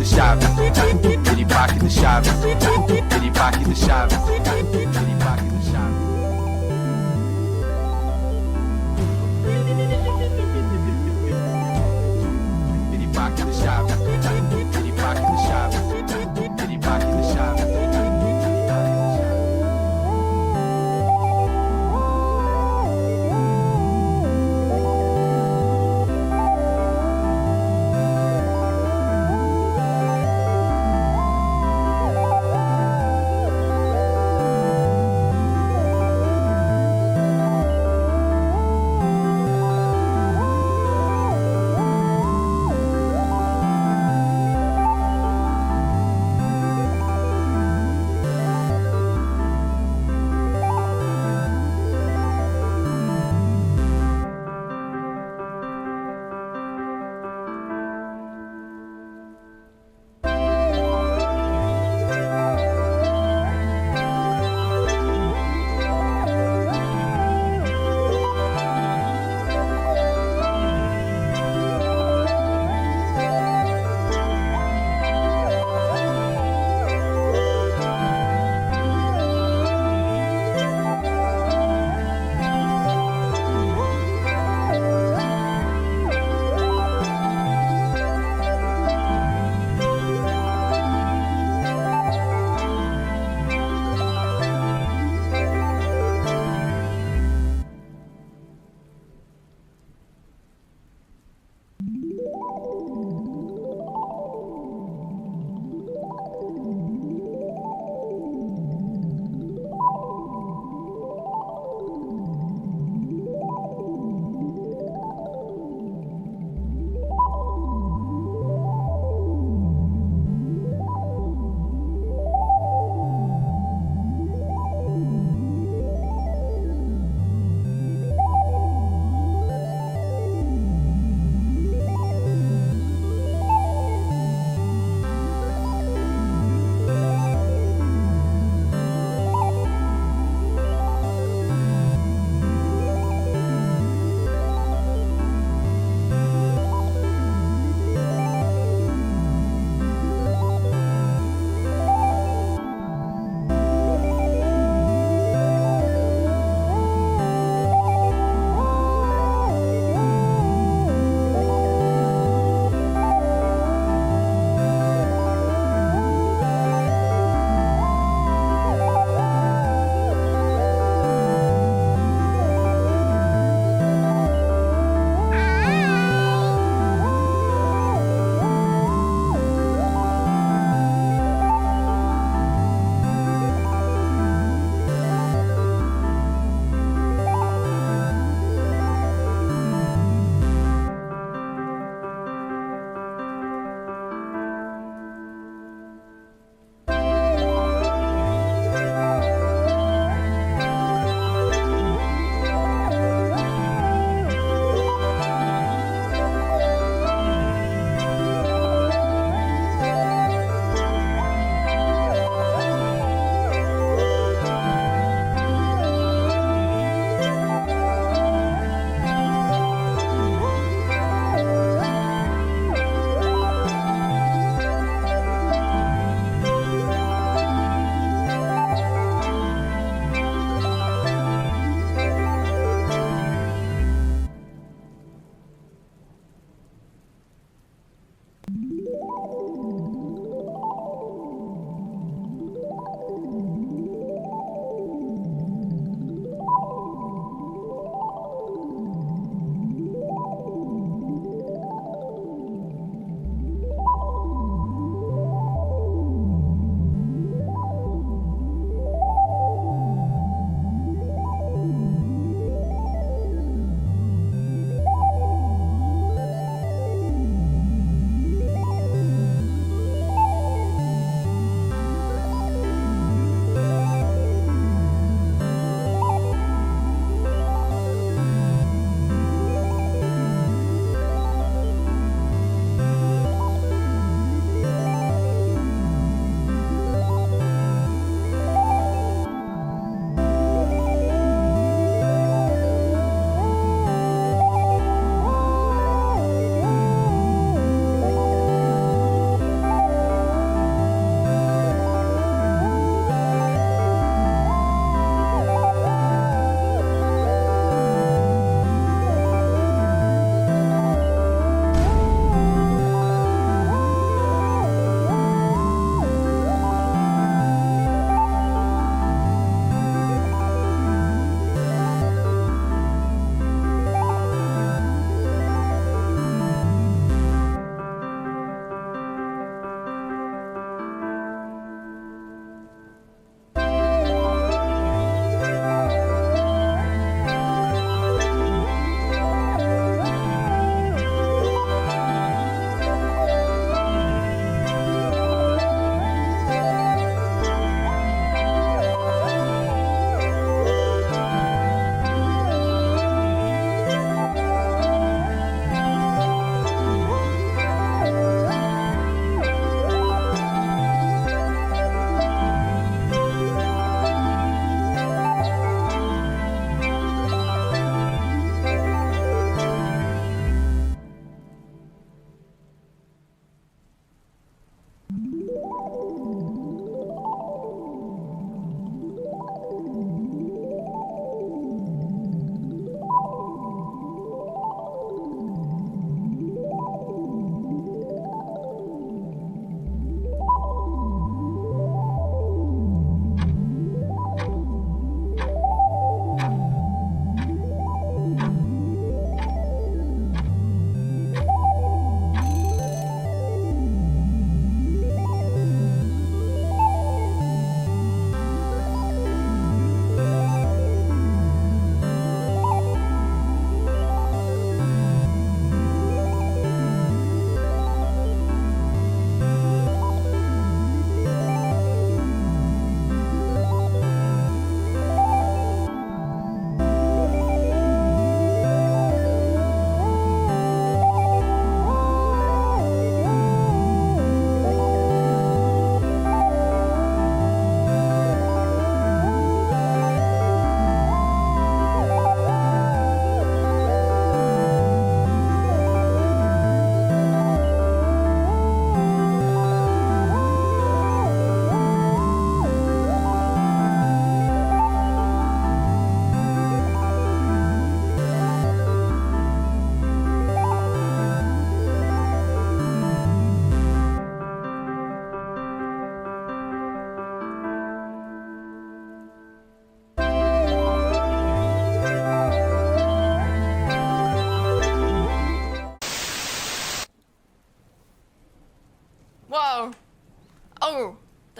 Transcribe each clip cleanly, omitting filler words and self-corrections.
chave, piripaque de chave, piripaque de chave, piripaque de chave. Piripaque de chave, piripaque de chave, piripaque de chave.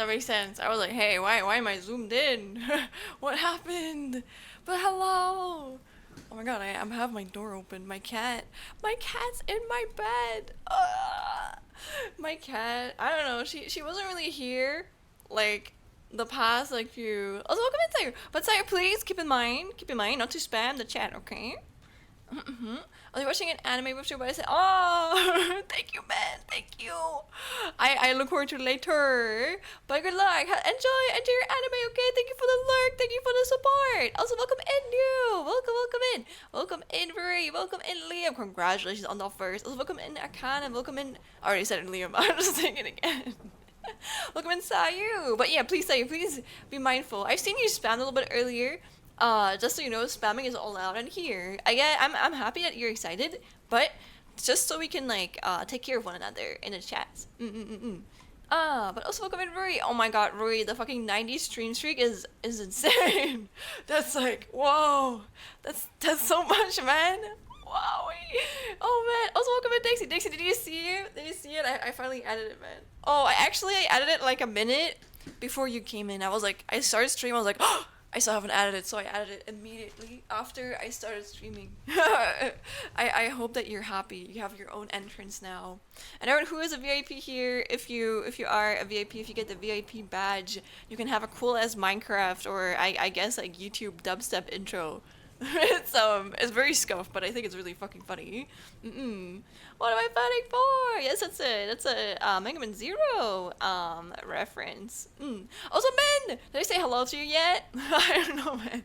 makes sense. I was like, hey, why am I zoomed in? What happened? But hello. Oh my god, I'm have my door open. My cat's in my bed. My cat, I don't know. She wasn't really here, like the past like few. Also, welcome in, Sayer. But Sayer, please keep in mind, not to spam the chat, okay? Mm-hmm. I was watching an anime with you, but I said, "Oh, thank you, man, thank you." I look forward to it later. But good luck. Enjoy your anime. Okay. Thank you for the lurk. Thank you for the support. Also, welcome in, you. Welcome in, Rui. Welcome in, Liam. Congratulations on the first. Also, welcome in, Akana. Welcome in. I already said it, Liam. I'm just saying it again. Welcome in, Sayu. But yeah, please, Sayu, please be mindful. I've seen you spam a little bit earlier. Just so you know, spamming is all out in here. I'm happy that you're excited, but just so we can like take care of one another in the chats. But also welcome in, Rui. Oh my god, Rui, the fucking 90s stream streak is insane. That's like, whoa, that's so much, man. Wow. Oh man. Also welcome in, Dixie. Dixie, did you see it? I finally added it, man. Oh, I added it like a minute before you came in. I started streaming. I was like, oh, I still haven't added it, so I added it immediately after I started streaming. I hope that you're happy. You have your own entrance now. And everyone who is a VIP here, if you are a VIP, if you get the VIP badge, you can have a cool as Minecraft or I guess like YouTube dubstep intro. It's very scuffed, but I think it's really fucking funny. What am I fighting for? Yes, that's a Mega Man Zero reference. Also, Ben, did I say hello to you yet? I don't know, man.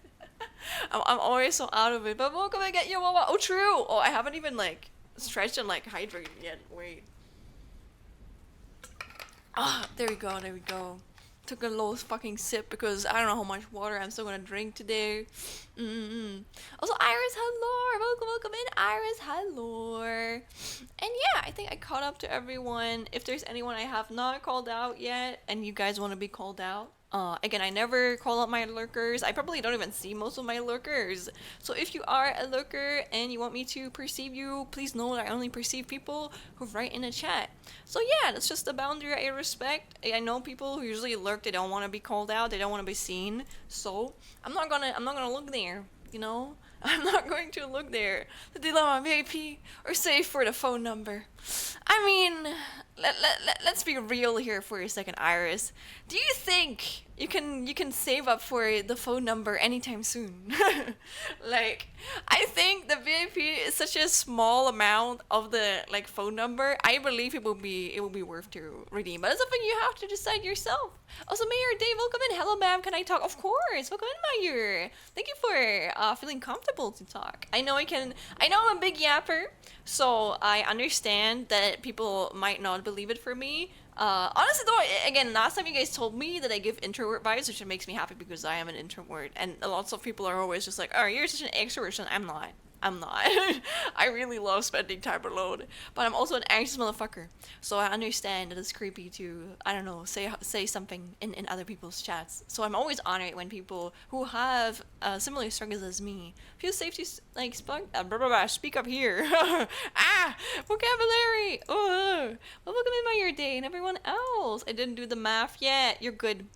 I'm always so out of it. But welcome to get your Wawa. Oh, true. Oh, I haven't even like stretched and like hydrated yet. Wait. There we go. Took a little fucking sip because I don't know how much water I'm still gonna drink today. Also, Iris, hello! Welcome in, Iris, hello! And yeah, I think I caught up to everyone. If there's anyone I have not called out yet, and you guys want to be called out, again, I never call out my lurkers. I probably don't even see most of my lurkers. So if you are a lurker and you want me to perceive you, please know that I only perceive people who write in the chat. So yeah, that's just the boundary I respect. I know people who usually lurk, they don't want to be called out, they don't want to be seen. So I'm not gonna look there, you know? I'm not going to look there. The dilemma, VIP, or save for the phone number. I mean, let's be real here for a second, Iris. Do you think you can save up for the phone number anytime soon? Like, I think the VIP is such a small amount of the like phone number. I believe it will be worth to redeem, but it's something you have to decide yourself. Also, Mayor Dave, welcome in. Hello, ma'am. Can I talk? Of course. Welcome in, Mayor. Thank you for feeling comfortable to talk. I know I'm a big yapper, so I understand that people might not believe it for me. Honestly though, again, last time you guys told me that I give introvert vibes, which makes me happy because I am an introvert, and lots of people are always just like, oh, you're such an extrovert, and I'm not. I really love spending time alone, but I'm also an anxious motherfucker, so I understand that it's creepy to, I don't know, say something in other people's chats. So I'm always honored when people who have similar struggles as me feel safe to like speak up here. Vocabulary. Well, welcome in my year day and everyone else. I didn't do the math yet. You're good,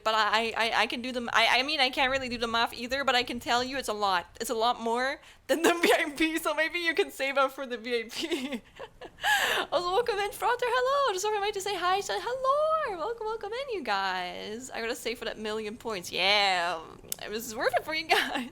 but I can do the, I mean, I can't really do the math either, but I can tell you it's a lot more than the VIP, so maybe you can save up for the VIP. Also, welcome in, Frater, hello, just over to say hi, said hello, welcome in, you guys. I gotta save for that 1,000,000 points, yeah, it was worth it for you guys.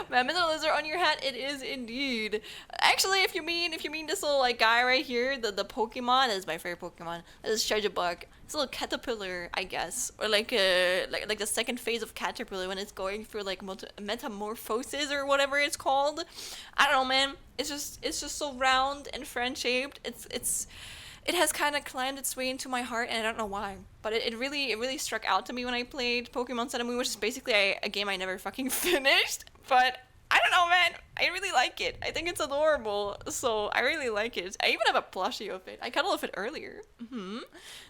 Man, middle lizard on your hat, it is indeed. Actually, if you mean this little like guy right here, the Pokemon, that is my favorite Pokemon, that is Treasure Bug. It's a little caterpillar, I guess, or like the second phase of caterpillar when it's going through like metamorphosis or whatever it's called. I don't know, man. It's just so round and friend shaped. It has kind of climbed its way into my heart, and I don't know why. But it really struck out to me when I played Pokemon Sun and Moon, which is basically a game I never fucking finished. But I don't know, man. I really like it. I think it's adorable. So I really like it. I even have a plushie of it. I cuddled with it earlier.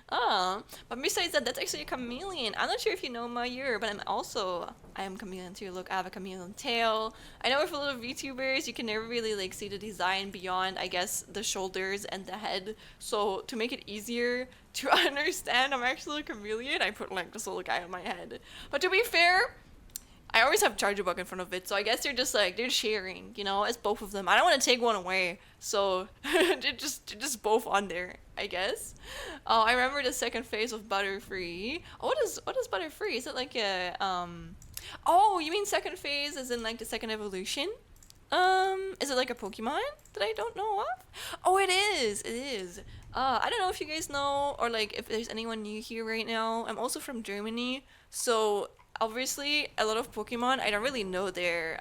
But besides that, that's actually a chameleon. I'm not sure if you know my year, but I am chameleon too. Look, I have a chameleon tail. I know with a lot of VTubers, you can never really like see the design beyond, I guess, the shoulders and the head. So to make it easier to understand I'm actually a chameleon, I put like this little guy on my head. But to be fair, I always have charger bug in front of it, so I guess they're sharing, you know, it's both of them. I don't want to take one away, so they're just both on there, I guess. I remember the second phase of Butterfree. Oh, what is Butterfree? Is it like a Oh, you mean second phase as in like the second evolution? Is it like a Pokemon that I don't know of? Oh, it is. It is. I don't know if you guys know or like if there's anyone new here right now. I'm also from Germany, so obviously a lot of Pokemon I don't really know their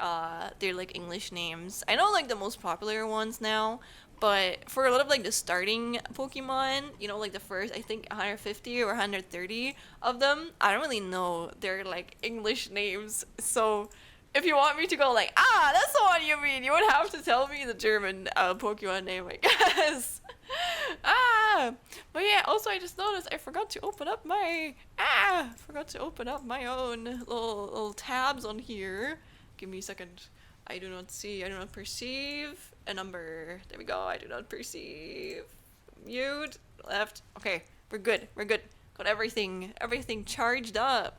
like English names. I know like the most popular ones now, but for a lot of like the starting Pokemon, you know, like the first I think 150 or 130 of them, I don't really know their like English names. So if you want me to go like, that's the one you mean, you would have to tell me the German Pokemon name, I guess. But yeah, also I just noticed I forgot to open up my own little tabs on here. Give me a second. I do not perceive a number. There we go. I do not perceive. Mute. Left. Okay, we're good. Got everything charged up.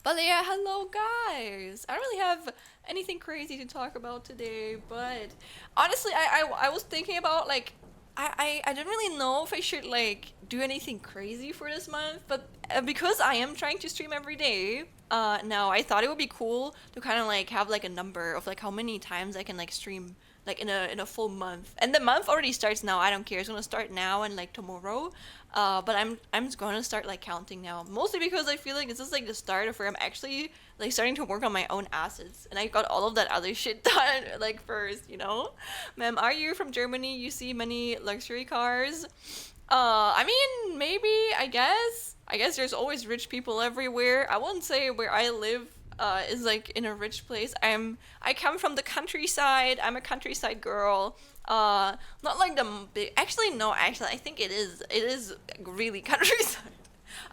But yeah, hello guys. I don't really have anything crazy to talk about today, but honestly, I was thinking about like I didn't really know if I should like do anything crazy for this month, but because I am trying to stream every day, now I thought it would be cool to kind of like have like a number of like how many times I can like stream like in a full month. And the month already starts now. I don't care. It's gonna start now and like tomorrow. But I'm just gonna start like counting now. Mostly because I feel like this is like the start of where I'm actually like starting to work on my own assets. And I got all of that other shit done like first, you know? Ma'am, are you from Germany? You see many luxury cars? I mean, maybe, I guess. I guess there's always rich people everywhere. I wouldn't say where I live is like in a rich place. I come from the countryside. I'm a countryside girl. Not like the big. Actually, no. Actually, I think it is really countryside.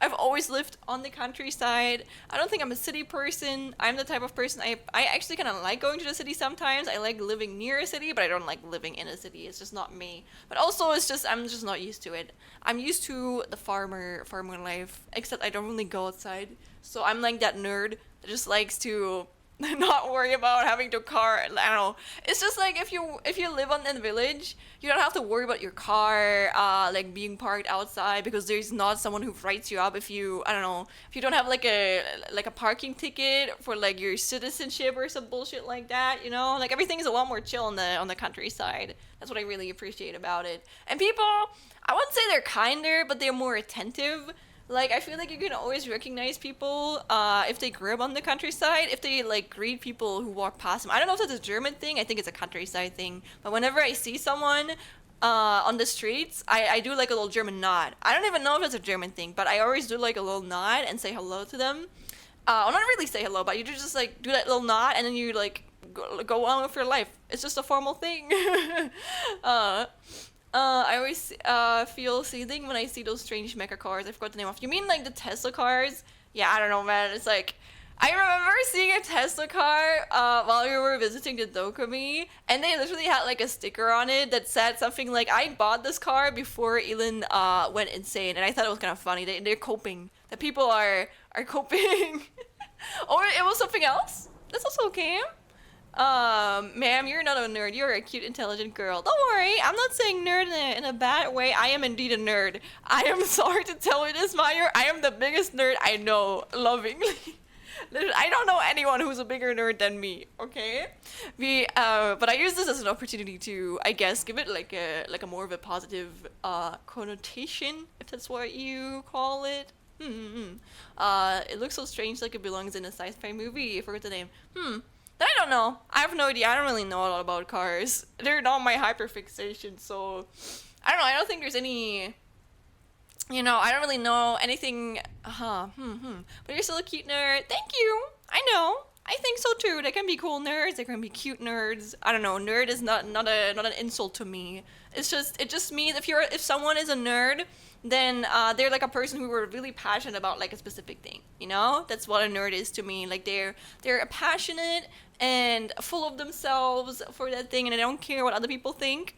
I've always lived on the countryside. I don't think I'm a city person. I'm the type of person I actually kind of like going to the city sometimes. I like living near a city, but I don't like living in a city. It's just not me. But also, I'm just not used to it. I'm used to the farmer life, except I don't really go outside. So I'm like that nerd that just likes to not worry about having to car. I don't know. It's just like if you live in the village, you don't have to worry about your car like being parked outside because there's not someone who writes you up if you, I don't know, if you don't have like a parking ticket for like your citizenship or some bullshit like that, you know? Like everything is a lot more chill on the countryside. That's what I really appreciate about it. And people, I wouldn't say they're kinder, but they're more attentive. Like, I feel like you can always recognize people if they grew up on the countryside, if they, like, greet people who walk past them. I don't know if that's a German thing. I think it's a countryside thing. But whenever I see someone on the streets, I do, like, a little German nod. I don't even know if it's a German thing, but I always do, like, a little nod and say hello to them. Well, not really say hello, but you just, like, do that little nod, and then you, like, go on with your life. It's just a formal thing. I always feel seething when I see those strange mecha cars. I forgot the name of. You mean like the Tesla cars? Yeah, I don't know, man. It's like I remember seeing a Tesla car while we were visiting the Dokumi, and they literally had like a sticker on it that said something like, "I bought this car before Elon went insane," and I thought it was kind of funny. They're coping. The people are coping. Or it was something else. That's also okay. Ma'am, you're not a nerd. You're a cute, intelligent girl. Don't worry. I'm not saying nerd in a bad way. I am indeed a nerd. I am sorry to tell you this, Meyer. I am the biggest nerd I know, lovingly. I don't know anyone who's a bigger nerd than me, okay? But I use this as an opportunity to, I guess, give it like a more of a positive connotation, if that's what you call it. It looks so strange like it belongs in a sci-fi movie. I forgot the name. I don't know. I have no idea. I don't really know a lot about cars. They're not my hyperfixation, so I don't know. I don't think there's any. You know, I don't really know anything. But you're still a cute nerd. Thank you. I know. I think so too. There can be cool nerds. There can be cute nerds. I don't know. Nerd is not an insult to me. It just means if someone is a nerd, then they're like a person who were really passionate about like a specific thing. You know, that's what a nerd is to me. Like they're passionate and full of themselves for that thing, and I don't care what other people think.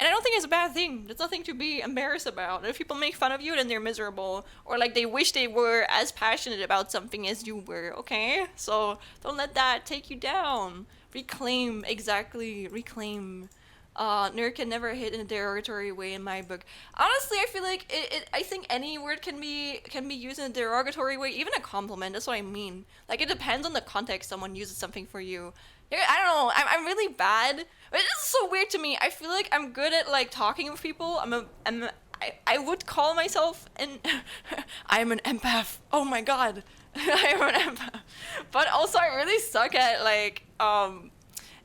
And I don't think it's a bad thing. There's nothing to be embarrassed about. If people make fun of you, then they're miserable. Or like they wish they were as passionate about something as you were, okay? So don't let that take you down. Reclaim, exactly, reclaim. Nerd can never hit in a derogatory way in my book. Honestly, I feel like I think any word can be used in a derogatory way, even a compliment. That's what I mean. Like it depends on the context someone uses something for you. I don't know. I'm really bad. But this is so weird to me. I feel like I'm good at like talking with people. I would call myself an I'm an empath. Oh my god. I am an empath. But also I really suck at like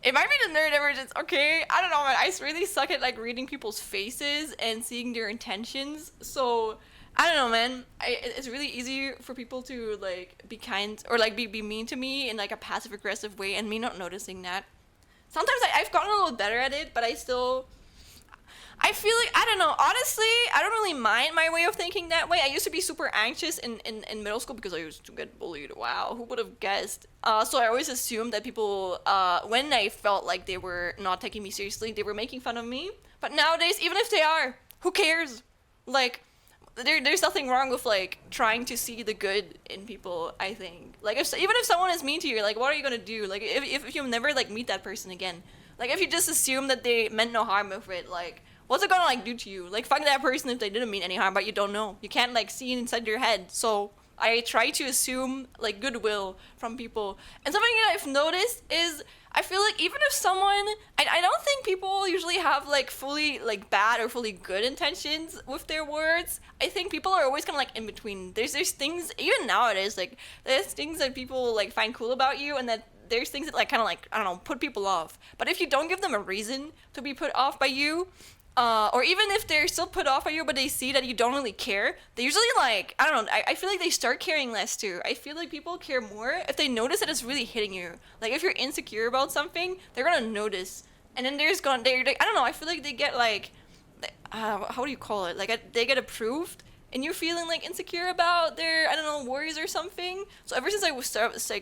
it might be the nerd emergence, okay? I don't know, man. I really suck at like reading people's faces and seeing their intentions. So I don't know, man. It's really easy for people to like be kind or like be mean to me in like a passive aggressive way, and me not noticing that. Sometimes I've gotten a little better at it, but I feel like, I don't know, honestly, I don't really mind my way of thinking that way. I used to be super anxious in middle school because I used to get bullied. Wow, who would have guessed? So I always assumed that people, when I felt like they were not taking me seriously, they were making fun of me. But nowadays, even if they are, who cares? Like, there's nothing wrong with like trying to see the good in people. I think like even if someone is mean to you, like what are you gonna do? Like if you never like meet that person again, like if you just assume that they meant no harm with it, like what's it gonna like do to you? Like fuck that person if they didn't mean any harm, but you don't know. You can't like see inside their head. So I try to assume like goodwill from people. And something that I've noticed is I feel like even if someone, I don't think people usually have like fully like bad or fully good intentions with their words. I think people are always kind of like in between. There's things, even nowadays, like there's things that people like find cool about you, and that there's things that like kind of like, I don't know, put people off. But if you don't give them a reason to be put off by you, or even if they're still put off by you, but they see that you don't really care, they usually like, I don't know, I feel like they start caring less too. I feel like people care more if they notice that it's really hitting you. Like if you're insecure about something, they're gonna notice. And then I don't know, I feel like they get like, how do you call it? Like they get approved, and you're feeling like insecure about their, I don't know, worries or something. So ever since I was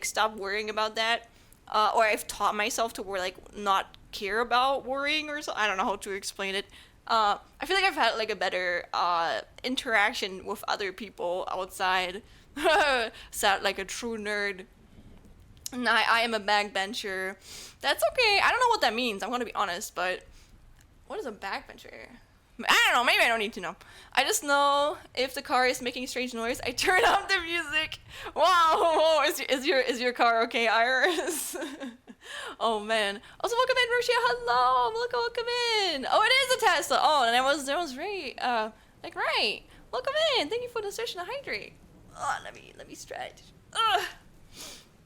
stopped worrying about that, or I've taught myself to like not care about worrying or so. I don't know how to explain it. I feel like I've had like a better interaction with other people outside. Sound like a true nerd. And I am a backbencher. That's okay. I don't know what that means. I'm gonna be honest, but what is a backbencher? I don't know. Maybe I don't need to know. I just know if the car is making strange noise, I turn up the music. Wow, is your car okay, Iris? Oh man. Also, welcome in, Roshia. Hello, welcome in. Oh, it is a Tesla. Oh, and that was right. Right. Welcome in. Thank you for the session to hydrate. Oh, let me stretch. Ugh.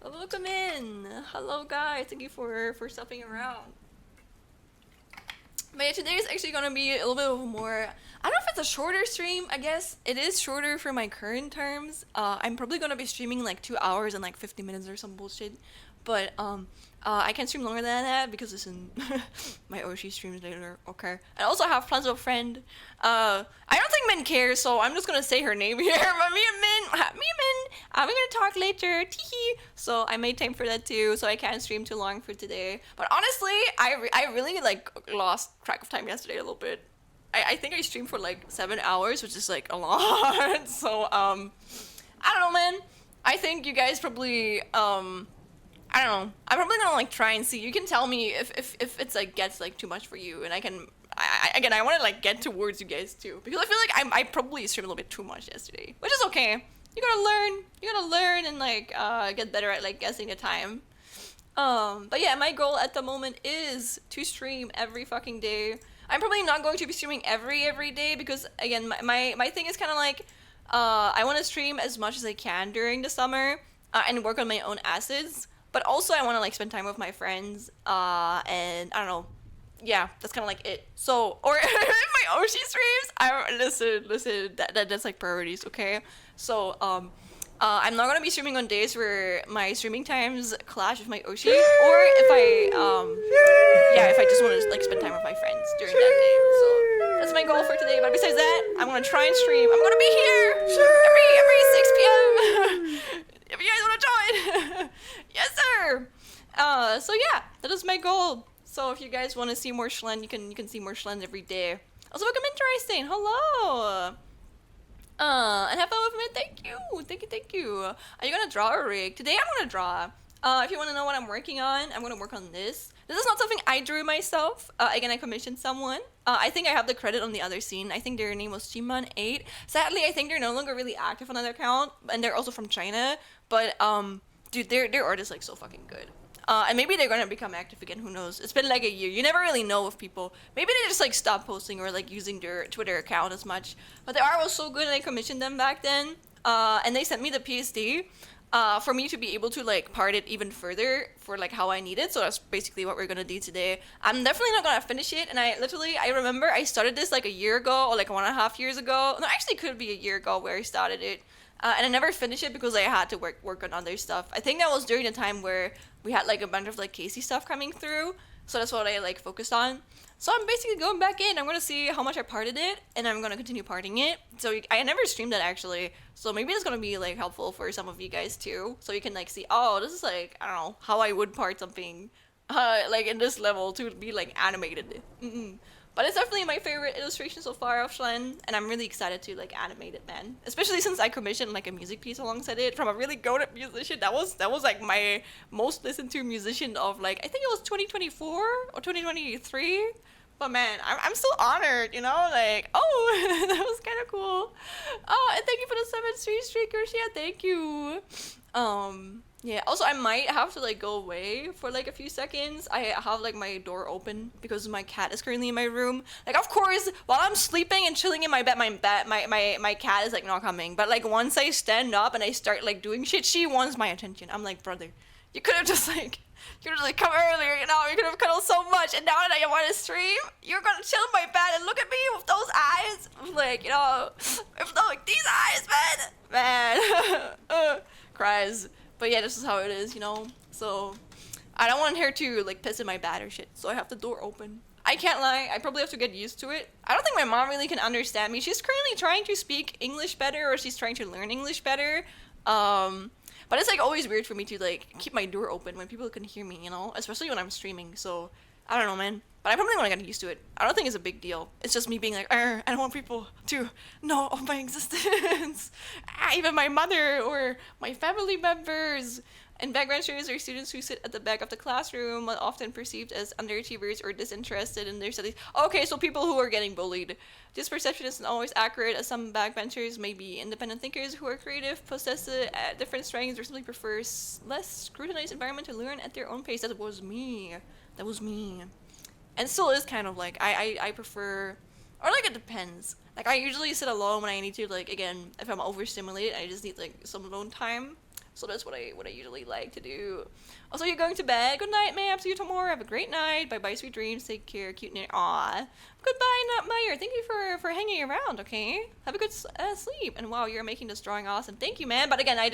Welcome in. Hello, guys. Thank you for stopping around. But yeah, today is actually gonna be a little bit of a more, I don't know if it's a shorter stream. I guess it is shorter for my current terms. I'm probably gonna be streaming like 2 hours and like 50 minutes or some bullshit. But I can stream longer than that because it's in my Oshi streams later. Okay. I also have plans with a friend. I don't think Min cares, so I'm just gonna say her name here. But me and Min, we're gonna talk later. Teehee. So I made time for that too, so I can't stream too long for today. But honestly, I really like lost track of time yesterday a little bit. I think I streamed for like 7 hours, which is like a lot. So I don't know, man. I think you guys probably I don't know. I'm probably gonna like try and see. You can tell me if it's like gets like too much for you, and I want to like get towards you guys too, because I feel like I probably streamed a little bit too much yesterday, which is okay. You gotta learn and like get better at like guessing the time. But yeah, my goal at the moment is to stream every fucking day. I'm probably not going to be streaming every day because again my thing is kind of like I want to stream as much as I can during the summer and work on my own assets. But also I want to like spend time with my friends, and I don't know, yeah, that's kind of like it. So, or my Oshi streams, listen, that's like priorities, okay? So, I'm not gonna be streaming on days where my streaming times clash with my Oshi, or if I just want to like spend time with my friends during that day. So that's my goal for today. But besides that, I'm gonna try and stream. I'm gonna be here every 6 p.m. If you guys want to join. Yes, sir. So yeah, that is my goal. So if you guys want to see more Schlen, you can see more Schlen every day. Also, welcome interesting. Hello. And have fun with me. Thank you. Are you gonna draw or rig? Today I'm gonna draw. If you want to know what I'm working on, I'm gonna work on this. This is not something I drew myself. Again, I commissioned someone. I think I have the credit on the other scene. I think their name was Chiman8. Sadly, I think they're no longer really active on that account, and they're also from China. But dude, their art is like so fucking good. And maybe they're gonna become active again. Who knows? It's been like a year. You never really know with people. Maybe they just like stop posting or like using their Twitter account as much. But the art was so good, and I commissioned them back then. And they sent me the PSD. For me to be able to like part it even further for like how I need it. So that's basically what we're gonna do today. I'm definitely not gonna finish it, and I remember I started this like a year ago or like 1.5 years ago. No, actually, it could be a year ago where I started it, and I never finished it because I had to work on other stuff. I think that was during the time where we had like a bunch of like Casey stuff coming through, so that's what I like focused on. So I'm basically going back in. I'm gonna see how much I parted it, and I'm gonna continue parting it. So I never streamed that actually, so maybe it's gonna be like helpful for some of you guys too. So you can like see, oh, this is like, I don't know, how I would part something, like in this level to be like animated. But it's definitely my favorite illustration so far of Schlen, and I'm really excited to like animate it, man. Especially since I commissioned like a music piece alongside it from a really goated musician. That was like my most listened to musician of like, I think it was 2024 or 2023. But man, I'm still honored, you know, like, oh, that was kind of cool. Oh, and thank you for the 7 streakers. Yeah, thank you. Yeah, also I might have to like go away for like a few seconds. I have like my door open because my cat is currently in my room. Like, of course, while I'm sleeping and chilling in my bed, my cat is like not coming. But like once I stand up and I start like doing shit, she wants my attention. I'm like, brother, you could have just like come earlier, you know, you could have cuddled so much, and now that I want to stream, you're gonna chill in my bed and look at me with those eyes, like, you know, with like these eyes, man, cries. But yeah, this is how it is, you know, so I don't want her to like piss in my bed or shit, so I have the door open. I can't lie, I probably have to get used to it. I don't think my mom really can understand me. She's currently trying to speak English better, or she's trying to learn English better. But it's like always weird for me to like keep my door open when people can hear me, you know, especially when I'm streaming. So I don't know, man. But I probably want to get used to it. I don't think it's a big deal. It's just me being like, I don't want people to know of my existence. Even my mother or my family members. And backbenchers are students who sit at the back of the classroom, often perceived as underachievers or disinterested in their studies. Okay, so people who are getting bullied. This perception isn't always accurate, as some backbenchers may be independent thinkers who are creative, possess different strengths, or simply prefer less scrutinized environment to learn at their own pace. That was me. And still is kind of like, I prefer, or like it depends. Like I usually sit alone when I need to, like, again, if I'm overstimulated, I just need like some alone time. So that's what I usually like to do. Also, you're going to bed. Good night, ma'am. See you tomorrow. Have a great night. Bye-bye, sweet dreams. Take care. Cute night. Aw. Goodbye, Nutmeyer. Thank you for hanging around, okay? Have a good sleep. And wow, you're making this drawing awesome. Thank you, man. But again, I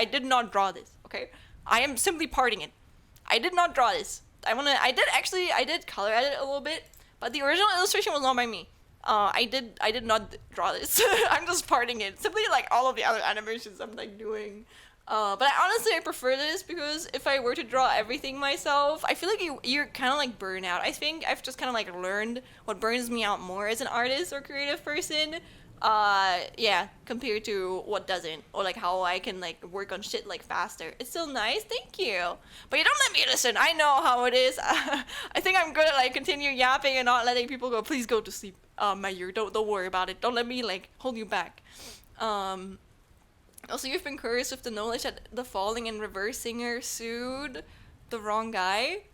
did not draw this, okay? I am simply parting it. I did not draw this. I did color edit a little bit, but the original illustration was not by me. I did not draw this. I'm just parting it. Simply like all of the other animations I'm like doing. But I prefer this because if I were to draw everything myself, I feel like you're kind of like burn out. I think I've just kind of like learned what burns me out more as an artist or creative person. Yeah, compared to what doesn't, or like how I can like work on shit like faster. It's still nice, thank you. But you don't let me listen. I know how it is. I think I'm good at like continue yapping and not letting people go. Please go to sleep, Mayor. Don't worry about it. Don't let me like hold you back. Also, you've been cursed with the knowledge that the falling in reverse singer sued the wrong guy.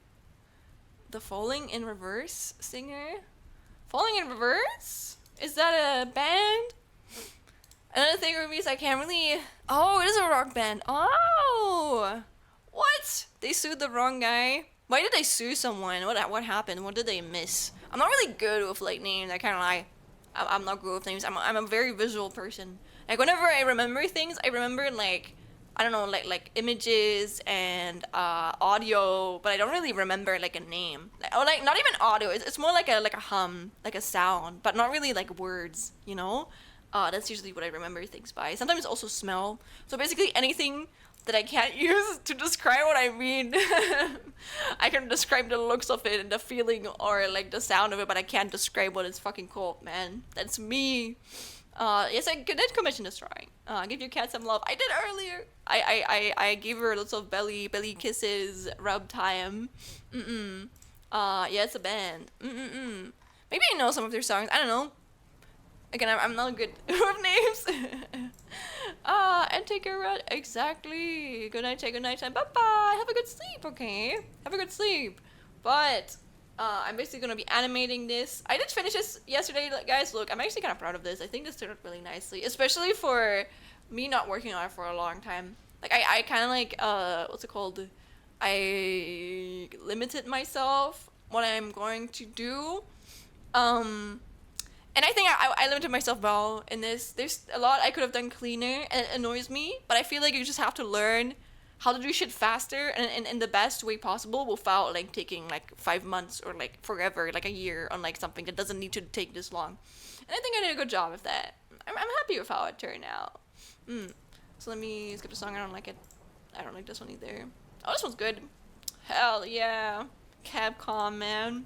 The falling in reverse singer? Falling in reverse? Is that a band? Another thing with me is I can't really... Oh, it is a rock band. Oh! What? They sued the wrong guy? Why did they sue someone? What happened? What did they miss? I'm not really good with like names. I can't lie. I'm not good with names. I'm a very visual person. Like whenever I remember things, I remember like, I don't know, like images and audio, but I don't really remember like a name. Or like not even audio. It's more like a hum, like a sound, but not really like words, you know? That's usually what I remember things by. Sometimes also smell. So basically anything that I can't use to describe what I mean. I can describe the looks of it and the feeling or like the sound of it, but I can't describe what it's fucking called, man. That's me. Yes, I did commission this drawing. Give your cat some love. I did earlier. I gave her lots of belly kisses, rub time. Yeah, it's a band. Maybe I know some of their songs. I don't know. Again, I'm not good with names. And take a run. Exactly. Good night, take a night time. Bye bye. Have a good sleep, okay? Have a good sleep. But I'm basically gonna be animating this. I did finish this yesterday, guys. Look, I'm actually kind of proud of this. I think this turned out really nicely, especially for me not working on it for a long time. Like I kind of like what's it called? I limited myself what I'm going to do. And I think I limited myself well in this. There's a lot I could have done cleaner, and it annoys me. But I feel like you just have to learn how to do shit faster and in the best way possible without like taking like 5 months or like forever, like a year on like something that doesn't need to take this long. And I think I did a good job of that. I'm happy with how it turned out. So let me skip the song. I don't like it. I don't like this one either. Oh, this one's good. Hell yeah. Capcom, man.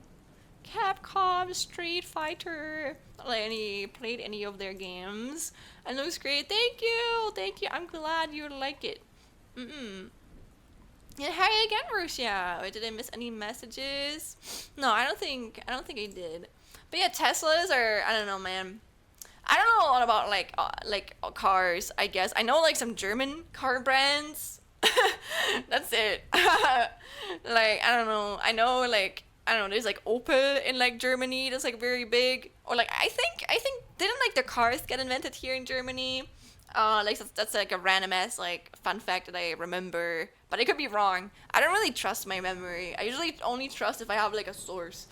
Capcom Street Fighter. Not like played any of their games. And it looks great. Thank you. I'm glad you like it. Yeah, hi again, Russia. Wait, did I miss any messages? No, I don't think I did. But yeah, Teslas are, I don't know, man. I don't know a lot about like cars, I guess. I know like some German car brands. That's it. Like, I don't know. I know like, I don't know, there's like Opel in like Germany that's like very big. Or like I think didn't like the cars get invented here in Germany? Like that's like a random ass like fun fact that I remember, but I could be wrong. I don't really trust my memory. I usually only trust if I have like a source.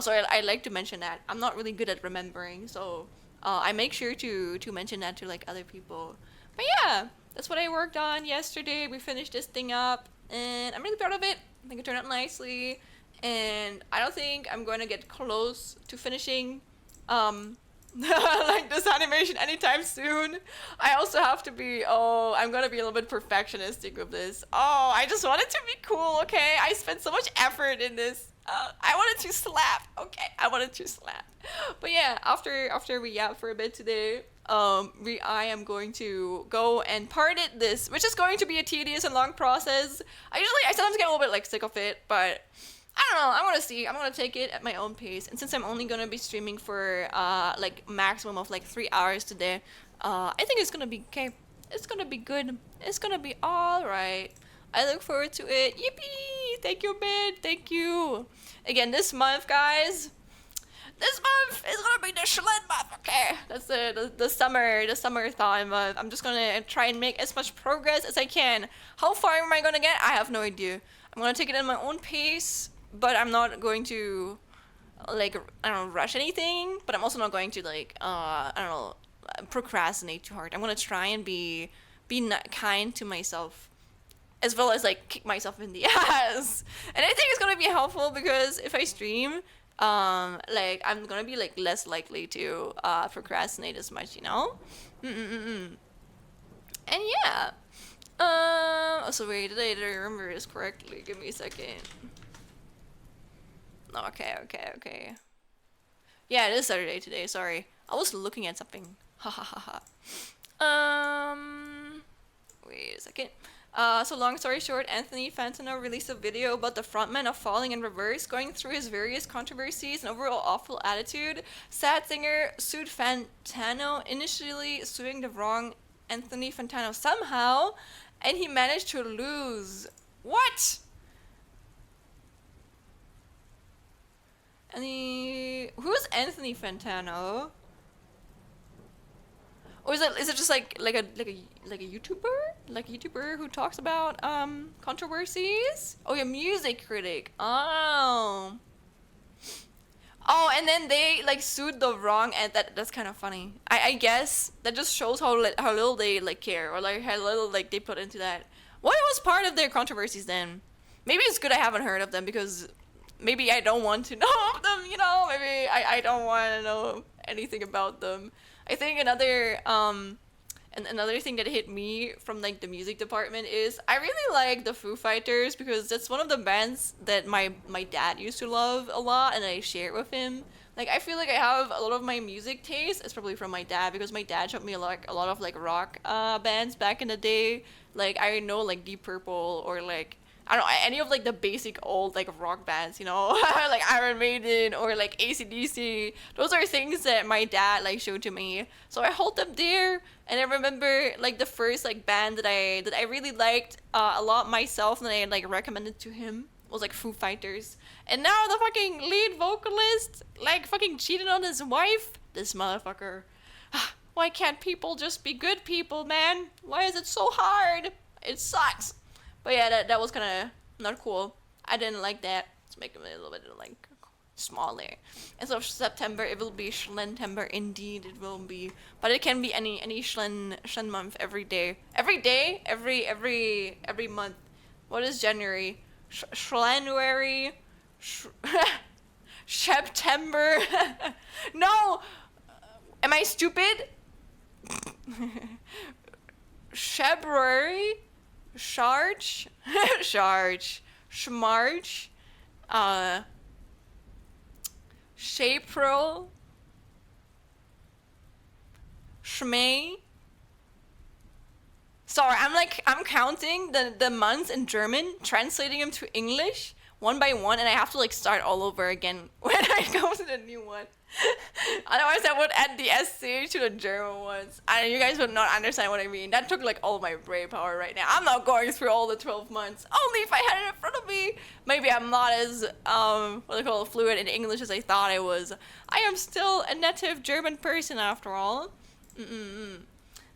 So I like to mention that. I'm not really good at remembering, so I make sure to mention that to like other people. But yeah, that's what I worked on yesterday. We finished this thing up, and I'm really proud of it. I think it turned out nicely, and I don't think I'm going to get close to finishing like this animation anytime soon. I also have to be, I'm gonna be a little bit perfectionistic with this. I just want it to be cool, okay? I spent so much effort in this. I wanted to slap, okay? I wanted to slap. But yeah, after we yap for a bit today, I am going to go and part it this, which is going to be a tedious and long process. I sometimes get a little bit like sick of it, but I don't know. I'm gonna see. I'm gonna take it at my own pace. And since I'm only gonna be streaming for like maximum of like 3 hours today, I think it's gonna be okay. It's gonna be good. It's gonna be all right. I look forward to it. Yippee! Thank you, Mid. Thank you. Again, this month, guys. This month is gonna be the Schlend month. Okay, that's the Summerthon month. I'm just gonna try and make as much progress as I can. How far am I gonna get? I have no idea. I'm gonna take it at my own pace. But I'm not going to, like, I don't know, rush anything. But I'm also not going to, like, I don't know, procrastinate too hard. I'm going to try and be kind to myself. As well as, like, kick myself in the ass. And I think it's going to be helpful because if I stream, like, I'm going to be, like, less likely to procrastinate as much, you know? And yeah. So wait, did I remember this correctly? Give me a second. Okay. Yeah, it is Saturday today, sorry. I was looking at something. Ha ha ha ha. Wait a second. So long story short, Anthony Fantano released a video about the frontman of Falling in Reverse, going through his various controversies and overall awful attitude. Sad singer sued Fantano, initially suing the wrong Anthony Fantano somehow, and he managed to lose. What? Who's Anthony Fantano? Or is it just like a YouTuber? Like a YouTuber who talks about controversies? Oh, yeah, music critic. Oh, and then they like sued the wrong, and that's kind of funny. I guess that just shows how little they like care, or like how little like they put into that. What was part of their controversies then? Maybe it's good I haven't heard of them because maybe I don't want to know of them, you know? Maybe I don't want to know anything about them. I think another And another thing that hit me from like the music department is I really like the Foo Fighters because that's one of the bands that my dad used to love a lot, and I share it with him. Like I feel like I have a lot of my music taste. It's probably from my dad because my dad showed me a lot of like rock bands back in the day. Like I know like Deep Purple or like I don't know any of like the basic old like rock bands, you know, like Iron Maiden or like AC/DC. Those are things that my dad like showed to me, so I hold them dear. And I remember like the first like band that I really liked a lot myself, and I like recommended to him was like Foo Fighters. And now the fucking lead vocalist like fucking cheated on his wife. This motherfucker. Why can't people just be good people, man? Why is it so hard? It sucks. But yeah, that was kind of not cool. I didn't like that. Let's make it a little bit like smaller. Instead of September, it will be Schlentember. Indeed, it will be. But it can be any Schlen month every day. Every day, every month. What is January? Schlenuary. September. No, am I stupid? February. Charge, Charge, Schmarge, Shapril, Schmay. Sorry, I'm counting the months in German, translating them to English one by one, and I have to like start all over again when I go to the new one. Otherwise, I would add the SC to the German ones. And you guys would not understand what I mean. That took like all my brain power right now. I'm not going through all the 12 months. Only if I had it in front of me. Maybe I'm not as fluent in English as I thought I was. I am still a native German person after all.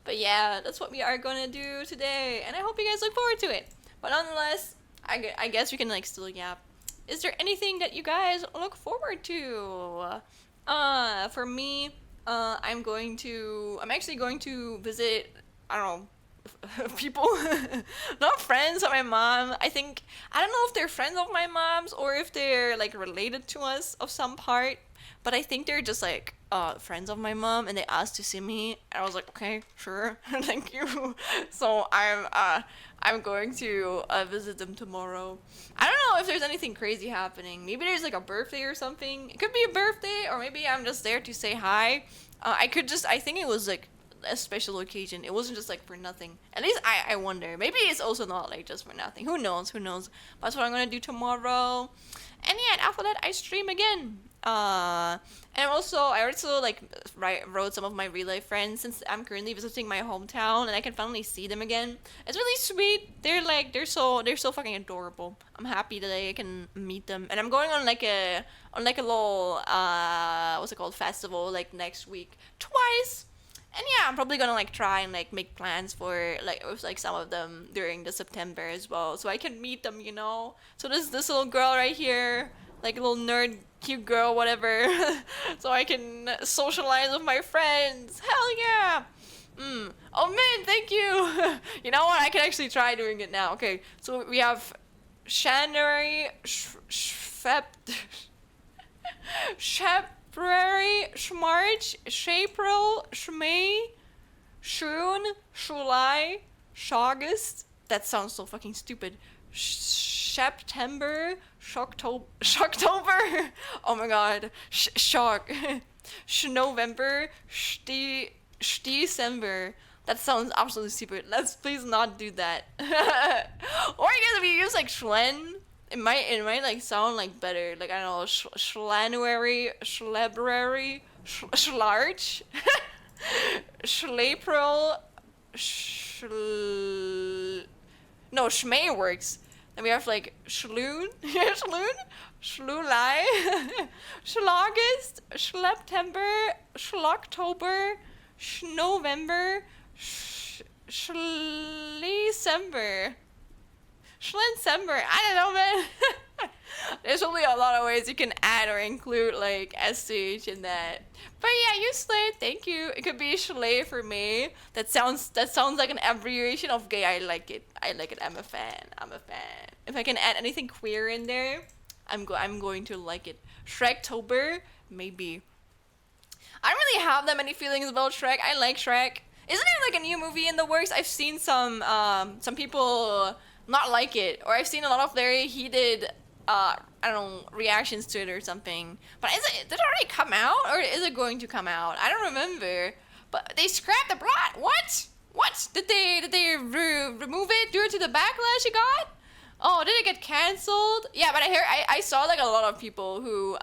But yeah, that's what we are gonna do today, and I hope you guys look forward to it. But nonetheless, I guess we can like still yap. Is there anything that you guys look forward to? For me, I'm actually going to visit, I don't know, people, not friends of my mom. I don't know if they're friends of my mom's or if they're like related to us of some part, but I think they're just like, friends of my mom, and they asked to see me, and I was like, okay, sure, thank you. So I'm going to visit them tomorrow. I don't know if there's anything crazy happening. Maybe there's like a birthday or something. It could be a birthday, or maybe I'm just there to say hi. I think it was like a special occasion. It wasn't just like for nothing. At least I wonder. Maybe it's also not like just for nothing. Who knows? But that's what I'm gonna do tomorrow. And yeah, and after that I stream again. And I also like wrote some of my real life friends since I'm currently visiting my hometown and I can finally see them again. It's really sweet. They're so fucking adorable. I'm happy that I can meet them, and I'm going on like a little what's it called, festival like next week twice. And yeah, I'm probably gonna like try and like make plans for like with like some of them during the September as well, so I can meet them, you know. So this little girl right here, like a little nerd cute girl, whatever, so I can socialize with my friends. Hell yeah! Oh man, thank you. You know what? I can actually try doing it now. Okay, so we have January, February, March, April, May, June, July, August. That sounds so fucking stupid. September, Shocktober. Oh my god, shock. November, December. That sounds absolutely stupid. Let's please not do that. Or I guess if you use like Schlen, it might like sound like better. Like I don't know, Schlenuary, Schlebrary, Schlarch, Schlepril, no, Schmay works. Then we have like Schloon, Schlulai, Schlogist, Schleptember, Schlocktober, Schnovember, Schlecember, Schlencember. I don't know, man. There's only a lot of ways you can add or include like SH in that. But yeah, you slayed. Thank you. It could be Schley for me. That sounds like an abbreviation of gay. I like it. I'm a fan. If I can add anything queer in there, I'm going to like it. Shrektober, maybe. I don't really have that many feelings about Shrek. I like Shrek. Isn't there like a new movie in the works? I've seen some people not like it, or I've seen a lot of very heated I don't know, reactions to it or something. But did it already come out, or is it going to come out? I don't remember. But they scrapped the plot. What? What? Did they remove it due to the backlash it got? Oh, did it get canceled? Yeah, but I saw like a lot of people who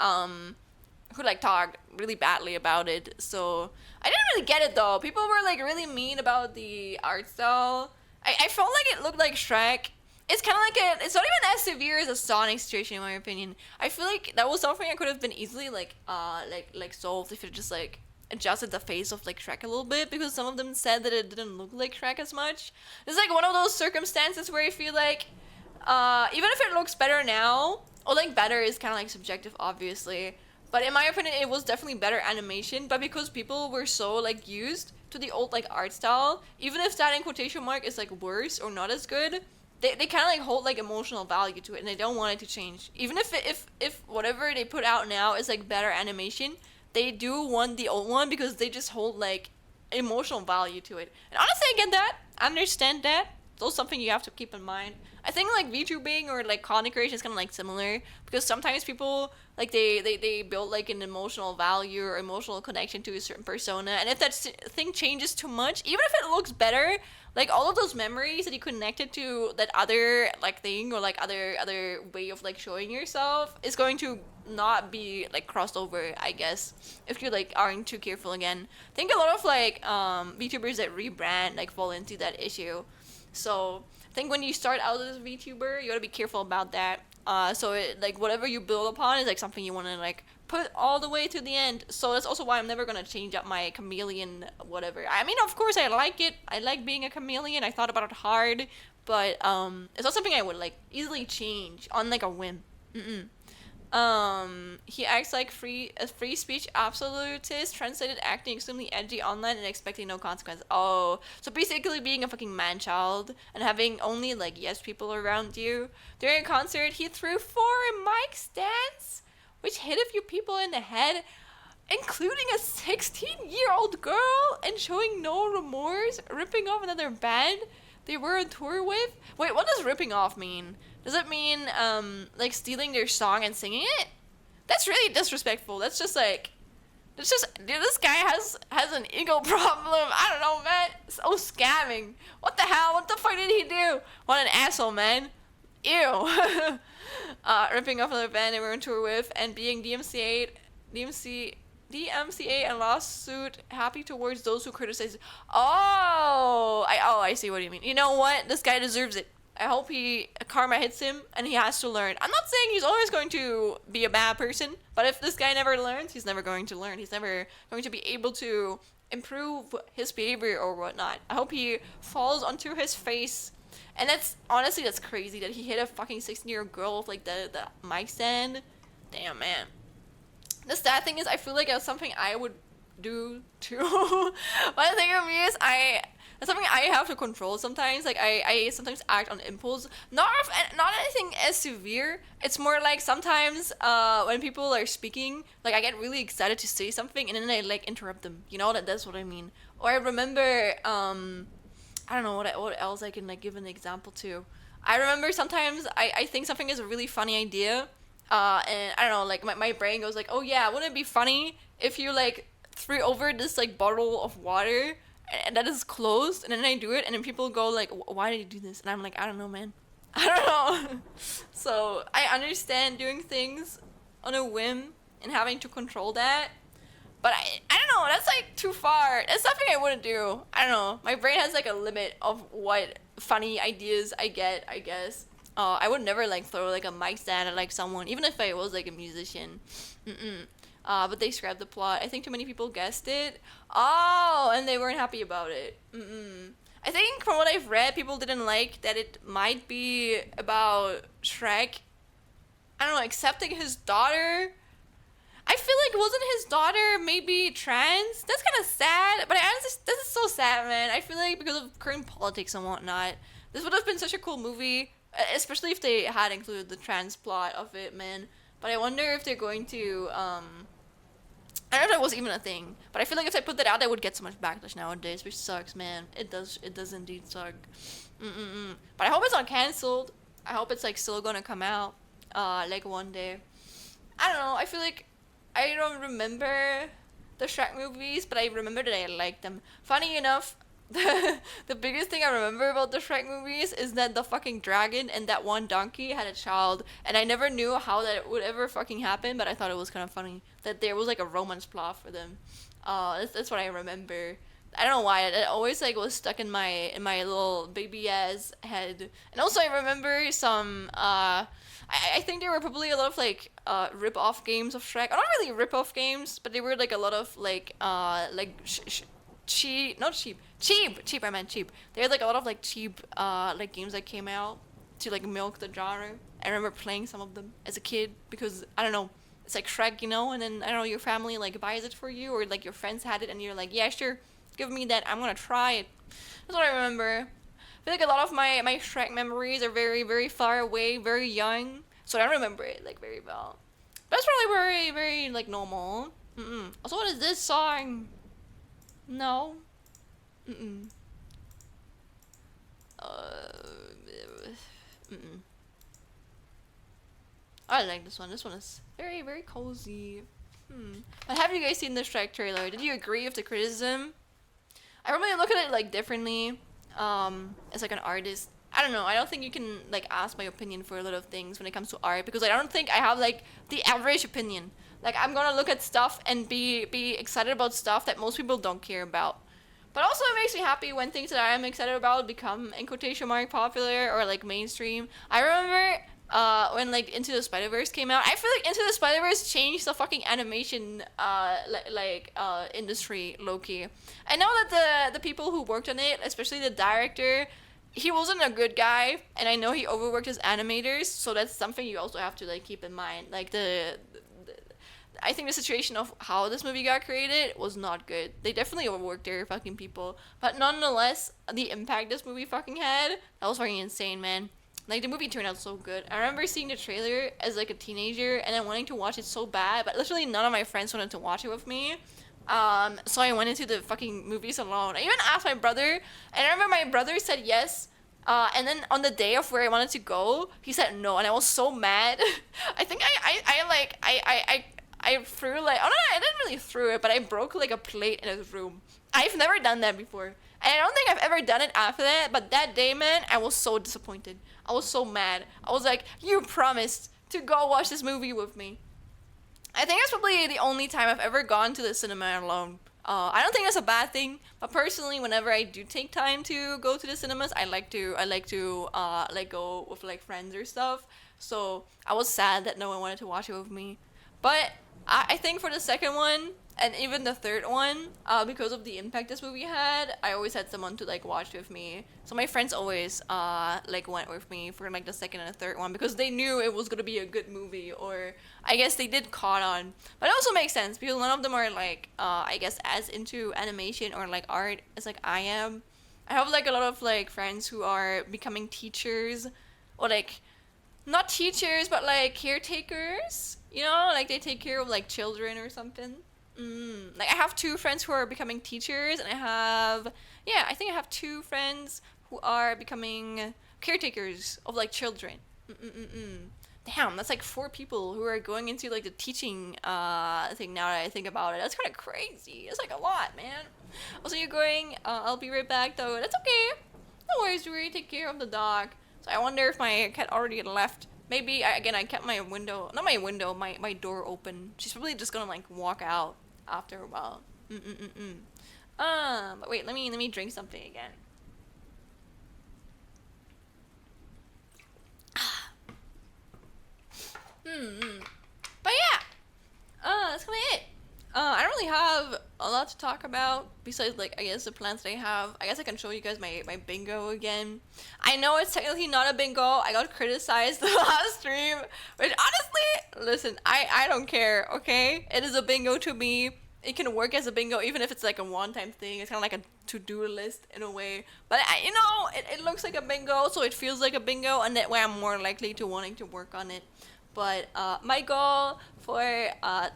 like talked really badly about it. So I didn't really get it though. People were like really mean about the art style. I felt like it looked like Shrek. It's kind of like it's not even as severe as a Sonic situation in my opinion. I feel like that was something that could have been easily like solved if it just like adjusted the face of like Shrek a little bit, because some of them said that it didn't look like Shrek as much. It's like one of those circumstances where I feel like even if it looks better now, or like better is kind of like subjective obviously, but in my opinion it was definitely better animation, but because people were so like used to the old like art style, even if that in quotation mark is like worse or not as good, they kind of like hold like emotional value to it and they don't want it to change. Even if whatever they put out now is like better animation, they do want the old one because they just hold like emotional value to it. And honestly, I get that. I understand that. It's also something you have to keep in mind. I think like VTubing or like content creation is kind of like similar, because sometimes people like they build like an emotional value or emotional connection to a certain persona, and if that thing changes too much, even if it looks better, like all of those memories that you connected to that other like thing or like other way of like showing yourself is going to not be like crossed over, I guess, if you like aren't too careful again. I think a lot of like VTubers that rebrand like fall into that issue. So I think when you start out as a VTuber, you gotta be careful about that. So it, like whatever you build upon is like something you want to like put all the way to the end. So that's also why I'm never gonna change up my chameleon whatever. I mean, of course I like it. I like being a chameleon. I thought about it hard, but it's not something I would like easily change on like a whim. Mm-mm. He acts like a free speech absolutist, translated acting extremely edgy online and expecting no consequence. Oh, so basically being a fucking man-child and having only like yes people around you. During a concert, he threw 4 mic stands, which hit a few people in the head, including a 16-year-old girl, and showing no remorse, ripping off another band they were on tour with. Wait, what does ripping off mean? Does it mean like stealing their song and singing it? That's really disrespectful. That's just like, dude, this guy has an ego problem. I don't know, man. So scamming. What the hell? What the fuck did he do? What an asshole, man. Ew. Ripping off another band they were on tour with and being DMCA and lawsuit happy towards those who criticize. I see what you mean. You know what? This guy deserves it. I hope karma hits him and he has to learn. I'm not saying he's always going to be a bad person, but if this guy never learns, he's never going to learn. He's never going to be able to improve his behavior or whatnot. I hope he falls onto his face. And that's crazy that he hit a fucking 16-year-old girl with like the mic stand. Damn, man. The sad thing is, I feel like that's something I would do too. But the thing of me is, that's something I have to control sometimes. Like I sometimes act on impulse. Not anything as severe. It's more like sometimes when people are speaking, like I get really excited to say something and then I like interrupt them. You know, that's what I mean. Or I remember I don't know what else I can like give an example to. I remember sometimes I think something is a really funny idea. And I don't know, like my brain goes like, oh yeah, wouldn't it be funny if you like threw over this like bottle of water and that is closed, and then I do it and then people go like, why did you do this? And I'm like, I don't know, man. I don't know. So I understand doing things on a whim and having to control that, but I don't know, that's like too far. That's something I wouldn't do. I don't know, my brain has like a limit of what funny ideas I get, I guess. I would never like throw like a mic stand at like someone, even if I was like a musician. But they scrapped the plot. I think too many people guessed it. Oh, and they weren't happy about it. I think from what I've read, people didn't like that it might be about Shrek, I don't know, accepting his daughter. I feel like wasn't his daughter maybe trans? That's kind of sad. But this is so sad, man. I feel like because of current politics and whatnot, this would have been such a cool movie. Especially if they had included the trans plot of it, man. But I wonder if they're going to I don't know if that was even a thing, but I feel like if I put that out, I would get so much backlash nowadays, which sucks, man. It does. It does indeed suck. Mm-mm-mm. But I hope it's not canceled. I hope it's like still gonna come out, like one day. I don't know. I feel like I don't remember the Shrek movies, but I remember that I liked them. Funny enough, the biggest thing I remember about the Shrek movies is that the fucking dragon and that one donkey had a child, and I never knew how that would ever fucking happen, but I thought it was kind of funny that there was like a romance plot for them. That's what I remember. I don't know why it always like was stuck in my little baby ass head. And also I remember some I think there were probably a lot of like rip off games of Shrek. Or not really rip off games, but they were like a lot of like cheap, not cheap, cheap. I meant cheap. They had like a lot of like cheap like games that came out to like milk the genre. I remember playing some of them as a kid because I don't know, it's like Shrek, you know, and then I don't know, your family like buys it for you, or like your friends had it and you're like, yeah, sure, give me that, I'm gonna try it. That's what I remember. I feel like a lot of my Shrek memories are very, very far away, very young, so I don't remember it like very well. But that's probably very, very like normal. Also, what is this song? No. Mm-mm. Mm-mm. I like this one. This one is very, very cozy. But have you guys seen the Shrek trailer? Did you agree with the criticism? I probably look at it like differently. As like an artist, I don't know. I don't think you can like ask my opinion for a lot of things when it comes to art because I don't think I have like the average opinion. Like I'm gonna look at stuff and be excited about stuff that most people don't care about. But also it makes me happy when things that I am excited about become in quotation mark popular or like mainstream. I remember when like Into the Spider-Verse came out, I feel like Into the Spider-Verse changed the fucking animation industry low-key. I know that the people who worked on it, especially the director, he wasn't a good guy, and I know he overworked his animators, so that's something you also have to like keep in mind. Like I think the situation of how this movie got created was not good. They definitely overworked their fucking people, but nonetheless, the impact this movie fucking had, that was fucking insane, man. Like the movie turned out so good. I remember seeing the trailer as like a teenager and then wanting to watch it so bad, but literally none of my friends wanted to watch it with me. So I went into the fucking movies alone. I even asked my brother, and I remember my brother said yes. And then on the day of where I wanted to go, he said no, and I was so mad. I think I threw like, oh no, I didn't really throw it, but I broke like a plate in his room. I've never done that before. And I don't think I've ever done it after that, but that day, man, I was so disappointed. I was so mad. I was like, you promised to go watch this movie with me. I think that's probably the only time I've ever gone to the cinema alone. I don't think that's a bad thing, but personally, whenever I do take time to go to the cinemas, I like to like go with like friends or stuff. So I was sad that no one wanted to watch it with me. But I think for the second one and even the third one, because of the impact this movie had, I always had someone to like watch with me. So my friends always like went with me for like the second and the third one because they knew it was gonna be a good movie, or I guess they did caught on. But it also makes sense because none of them are like I guess as into animation or like art as like I am. I have like a lot of like friends who are becoming teachers, or like not teachers but like caretakers, you know, like they take care of like children or something. Like I have two friends who are becoming teachers, and I think I have two friends who are becoming caretakers of like children. Damn, that's like four people who are going into like the teaching thing now that I think about it. That's kind of crazy. It's like a lot, man. Also, you're going, I'll be right back though. That's okay. No worries, Yuri. Take care of the dog. So I wonder if my cat already left. Maybe, again, I kept my window, not my window, my door open. She's probably just gonna like walk out after a while. But wait, let me drink something again. But yeah, that's kind of it. I don't really have a lot to talk about besides like I guess the plans that I have. I guess I can show you guys my bingo again. I know it's technically not a bingo. I got criticized the last stream, which honestly, listen, I don't care. Okay, it is a bingo to me. It can work as a bingo even if it's like a one-time thing. It's kind of like a to-do list in a way. But you know, it looks like a bingo, so it feels like a bingo, and that way I'm more likely to wanting to work on it. But my goal for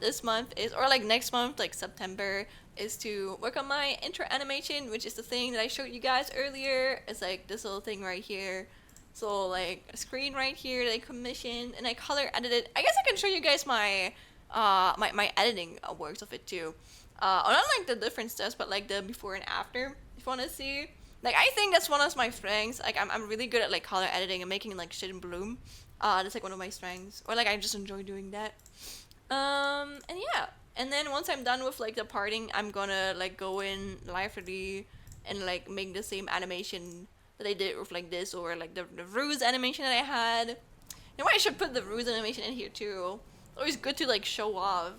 this month is, or like next month, like September, is to work on my intro animation, which is the thing that I showed you guys earlier. It's like this little thing right here. So like a screen right here that I commissioned and I color edited. I guess I can show you guys my my editing works of it too. Not like the different steps, but like the before and after. If you want to see, like I think that's one of my strengths. Like I'm really good at like color editing and making like shit in bloom. That's like one of my strengths, or like I just enjoy doing that. And yeah, and then once I'm done with like the parting, I'm gonna like go in Live3D and like make the same animation that I did with like this, or like the ruse animation that I had. You know what? I should put the ruse animation in here too. It's always good to like show off.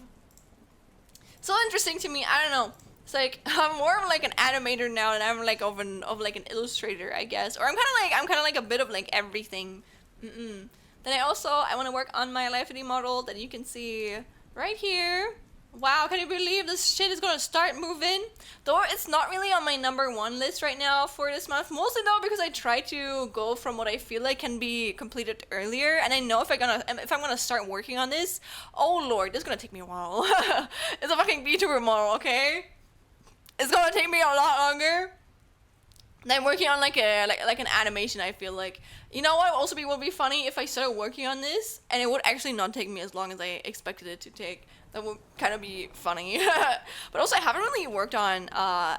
So interesting to me. I don't know. It's like I'm more of like an animator now, and I'm like of like an illustrator, I guess. Or I'm kind of like a bit of like everything. Then I want to work on my Live 3D model that you can see right here. Wow, can you believe this shit is gonna start moving? Though it's not really on my #1 list right now for this month. Mostly though because I try to go from what I feel like can be completed earlier, and I know if I'm gonna start working on this, oh lord, this is gonna take me a while. It's a fucking VTuber model, okay? It's gonna take me a lot longer. I'm working on like an animation. I feel like, you know what would be funny if I started working on this and it would actually not take me as long as I expected it to take. That would kind of be funny. But also I haven't really worked on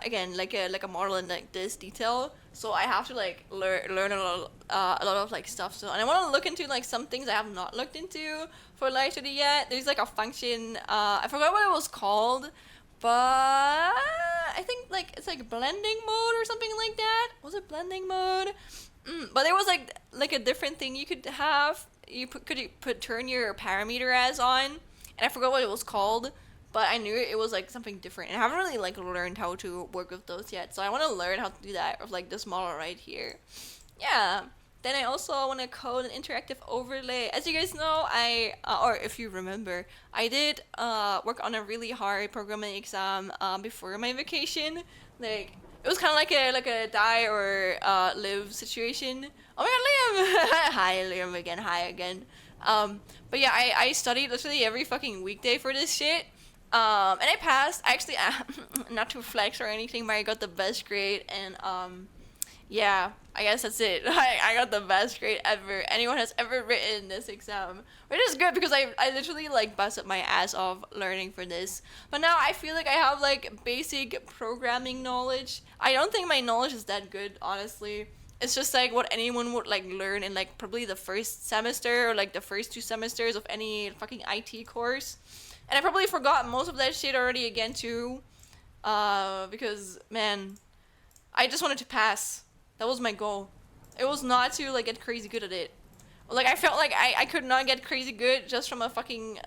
again like a model in like this detail, so I have to like learn a lot of like stuff. So, and I want to look into like some things I have not looked into for Live3D yet. There's like a function, I forgot what it was called, but I think like it's like blending mode or something like that. Was it blending mode? But there was like a different thing you could have. Could you turn your parameter as on, and I forgot what it was called. But I knew it was like something different, and I haven't really like learned how to work with those yet. So I want to learn how to do that with like this model right here. Yeah. Then I also want to code an interactive overlay. As you guys know, or if you remember, I did work on a really hard programming exam before my vacation. Like it was kind of like a die or live situation. Oh my god, Liam! Hi, Liam again. Hi again. But yeah, I studied literally every fucking weekday for this shit. And I passed. Actually, not to flex or anything, but I got the best grade, and yeah, I guess that's it. I got the best grade ever anyone has ever written this exam, which is good because I literally like busted my ass off learning for this. But now I feel like I have like basic programming knowledge. I don't think my knowledge is that good, honestly. It's just like what anyone would like learn in like probably the first semester or like the first 2 semesters of any fucking IT course. And I probably forgot most of that shit already again too. Because man, I just wanted to pass. That was my goal. It was not to like get crazy good at it. Like I felt like I could not get crazy good just from a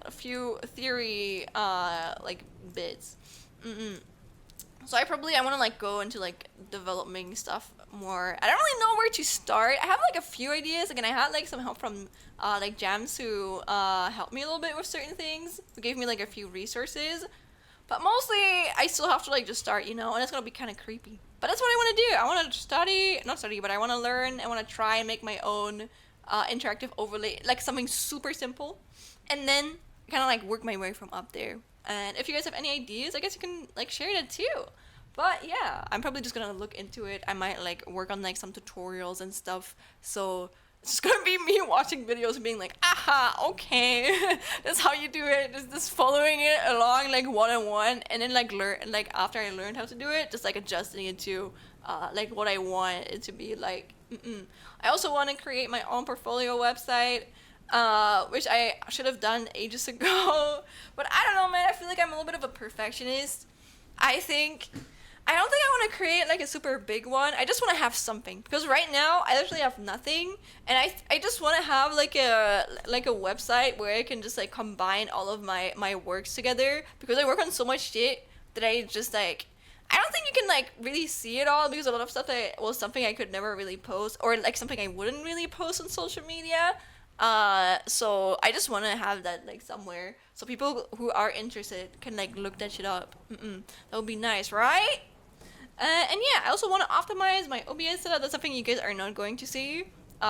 few theory like bits. So I want to like go into like developing stuff more. I don't really know where to start. I have like a few ideas. Again, I had like some help from like Jams who helped me a little bit with certain things. Who gave me like a few resources. But mostly I still have to like just start, you know, and it's gonna be kind of creepy. But that's what I want to do. I want to not study, but I want to learn. I want to try and make my own interactive overlay, like something super simple, and then kind of like work my way from up there. And if you guys have any ideas, I guess you can like share that too. But yeah, I'm probably just gonna look into it. I might like work on like some tutorials and stuff. So it's just gonna be me watching videos and being like, aha, okay, that's how you do it. Just following it along like one-on-one, and then like after I learned how to do it, just like adjusting it to like what I want it to be like. I also want to create my own portfolio website, which I should have done ages ago. But I don't know, man. I feel like I'm a little bit of a perfectionist. I don't think I want to create like a super big one. I just want to have something, because right now I literally have nothing, and I just want to have like a website where I can just like combine all of my works together, because I work on so much shit that I just like, I don't think you can like really see it all, because a lot of stuff that was something I could never really post, or like something I wouldn't really post on social media. So I just want to have that like somewhere, so people who are interested can like look that shit up. That would be nice, right? And yeah, I also want to optimize my OBS setup. That's something you guys are not going to see,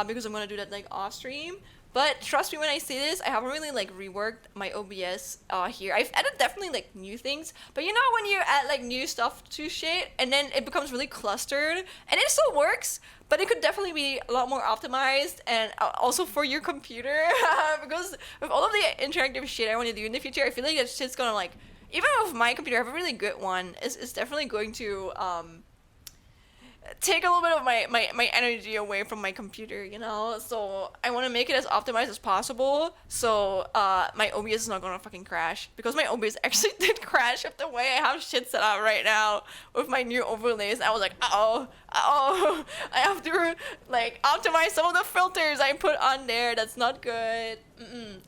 because I'm going to do that like off stream. But trust me when I say this, I haven't really like reworked my OBS here. I've added definitely like new things, but you know when you add like new stuff to shit and then it becomes really clustered, and it still works, but it could definitely be a lot more optimized, and also for your computer because with all of the interactive shit I want to do in the future, I feel like that shit's gonna like, even with my computer, I have a really good one. It's definitely going to take a little bit of my energy away from my computer, you know? So I want to make it as optimized as possible so my OBS is not gonna fucking crash. Because my OBS actually did crash with the way I have shit set up right now with my new overlays. I was like, uh-oh, I have to like optimize some of the filters I put on there. That's not good.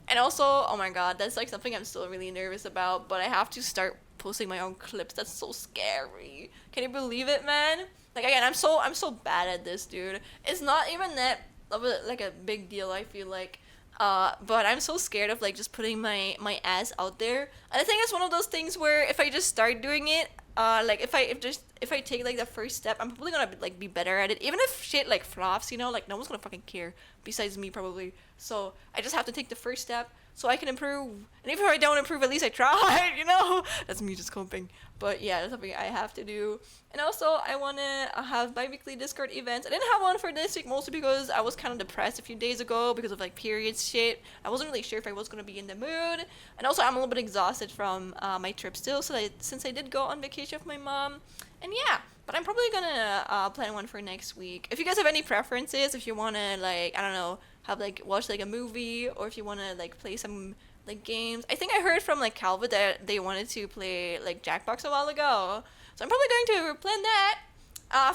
And also, oh my god, that's like something I'm still really nervous about, but I have to start posting my own clips. That's so scary. Can you believe it, man? Like again, I'm so bad at this, dude. It's not even that of a, like a big deal, I feel like. But I'm so scared of like just putting my ass out there. And I think it's one of those things where if I just start doing it, like if I take like the first step, I'm probably gonna like be better at it. Even if shit like flops, you know, like no one's gonna fucking care besides me probably. So I just have to take the first step so I can improve. And even if I don't improve, at least I tried, you know? That's me just coping. But yeah, that's something I have to do. And also, I want to have bi-weekly Discord events. I didn't have one for this week, mostly because I was kind of depressed a few days ago because of like periods shit. I wasn't really sure if I was going to be in the mood. And also, I'm a little bit exhausted from my trip still, so since I did go on vacation with my mom. And yeah, but I'm probably gonna plan one for next week. If you guys have any preferences, if you want to like, I don't know, have like watch like a movie, or if you want to like play some like games. I think I heard from like Calva that they wanted to play like Jackbox a while ago, so I'm probably going to plan that.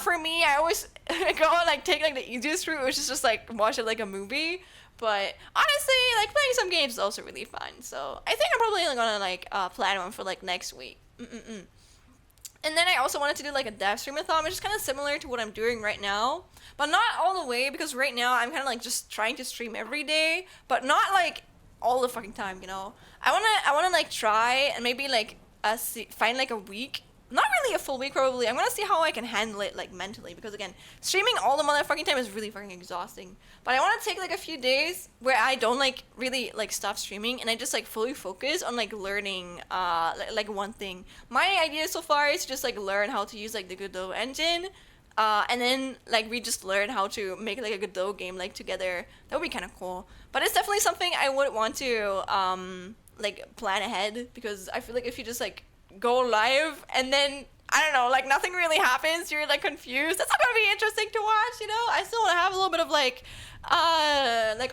For me, I always go like take like the easiest route, which is just like watch it like a movie. But honestly, like playing some games is also really fun. So I think I'm probably gonna like plan one for like next week. And then I also wanted to do like a dev streamathon, which is kind of similar to what I'm doing right now, but not all the way, because right now I'm kind of like just trying to stream every day, but not like all the fucking time, you know. I wanna like try and maybe like find like a week, not really a full week probably. I'm gonna see how I can handle it like mentally, because again, streaming all the motherfucking time is really fucking exhausting. But I want to take like a few days where I don't like really like stop streaming, and I just like fully focus on like learning like one thing. My idea so far is just like learn how to use like the Godot engine, and then like we just learn how to make like a Godot game like together. That would be kind of cool. But it's definitely something I would want to like plan ahead, because I feel like if you just like go live and then I don't know, like nothing really happens, you're like confused, that's not gonna be interesting to watch, you know. I still want to have a little bit of like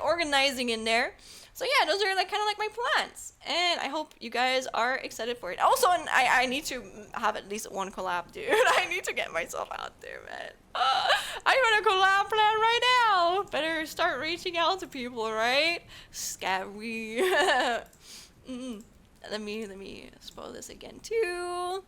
organizing in there. So yeah, those are like kind of like my plans, and I hope you guys are excited for it. Also, and I need to have at least one collab, dude. I need to get myself out there, man. I want a collab plan right now. Better start reaching out to people, right? Scary. Let me spoil this again too.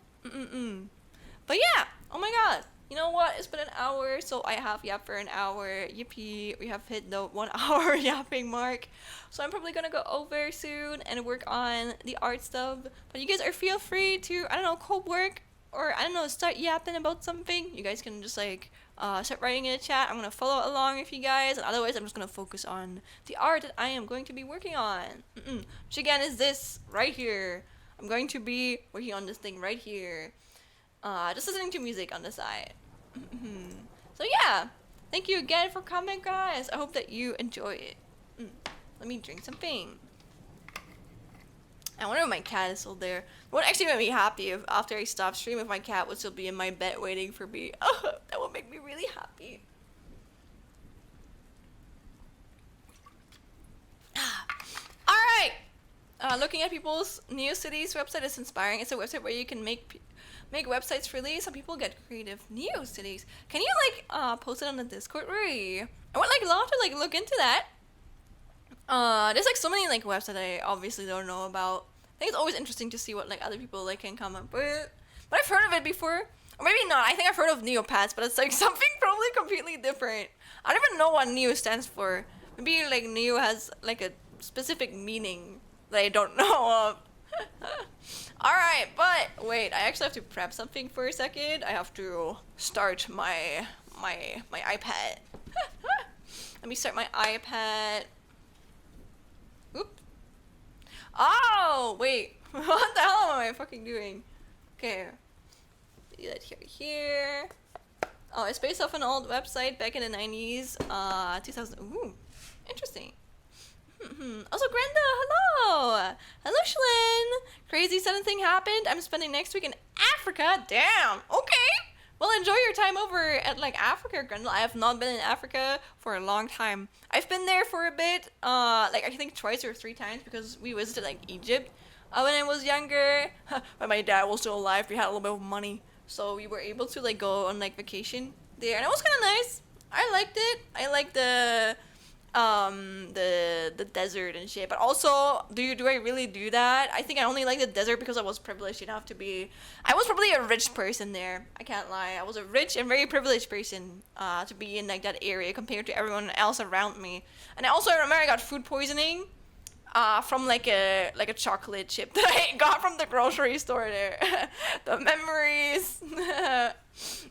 But yeah, oh my god. You know what? It's been an hour, so I have yapped for an hour. Yippee, we have hit the 1 hour yapping mark. So I'm probably gonna go over soon and work on the art stuff. But you guys are feel free to, I don't know, co-work, or I don't know, start yapping about something. You guys can just like start writing in the chat. I'm gonna follow along with you guys, and otherwise I'm just gonna focus on the art that I am going to be working on. Which again is this right here. I'm going to be working on this thing right here. Just listening to music on the side. So yeah, thank you again for coming, guys. I hope that you enjoy it. Let me drink something. I wonder if my cat is still there. It would actually make me happy if after I stop streaming, if my cat would still be in my bed waiting for me. Oh, that would make me really happy. Alright! Looking at people's new cities website is inspiring. It's a website where you can make websites freely. Some people get creative new cities. Can you like post it on the Discord? Really? I would like love to like look into that. There's like so many like websites I obviously don't know about. I think it's always interesting to see what like other people like can come up with. But I've heard of it before, or maybe not. I think I've heard of Neopets, but it's like something probably completely different. I don't even know what Neo stands for. Maybe like Neo has like a specific meaning that I don't know of. Alright, but wait, I actually have to prep something for a second. I have to start my iPad. Let me start my iPad. Oop. Oh, wait. What the hell am I fucking doing? Okay. Do that here. Oh, it's based off an old website back in the 90s. 2000. Ooh, interesting. Also, Grenda, hello! Hello, Shlyn! Crazy sudden thing happened. I'm spending next week in Africa. Damn! Okay! Well, enjoy your time over at, like, Africa, Grendel. I have not been in Africa for a long time. I've been there for a bit, like, I think twice or 3 times because we visited, like, Egypt when I was younger. When my dad was still alive, we had a little bit of money. So we were able to, like, go on, like, vacation there. And it was kind of nice. I liked it. I liked the desert and shit. But also, do I really do that? I think I only like the desert because I was privileged enough to be. I was probably a rich person there. I can't lie. I was a rich and very privileged person to be in like that area compared to everyone else around me. And I also remember I got food poisoning from like a chocolate chip that I got from the grocery store there. The memories.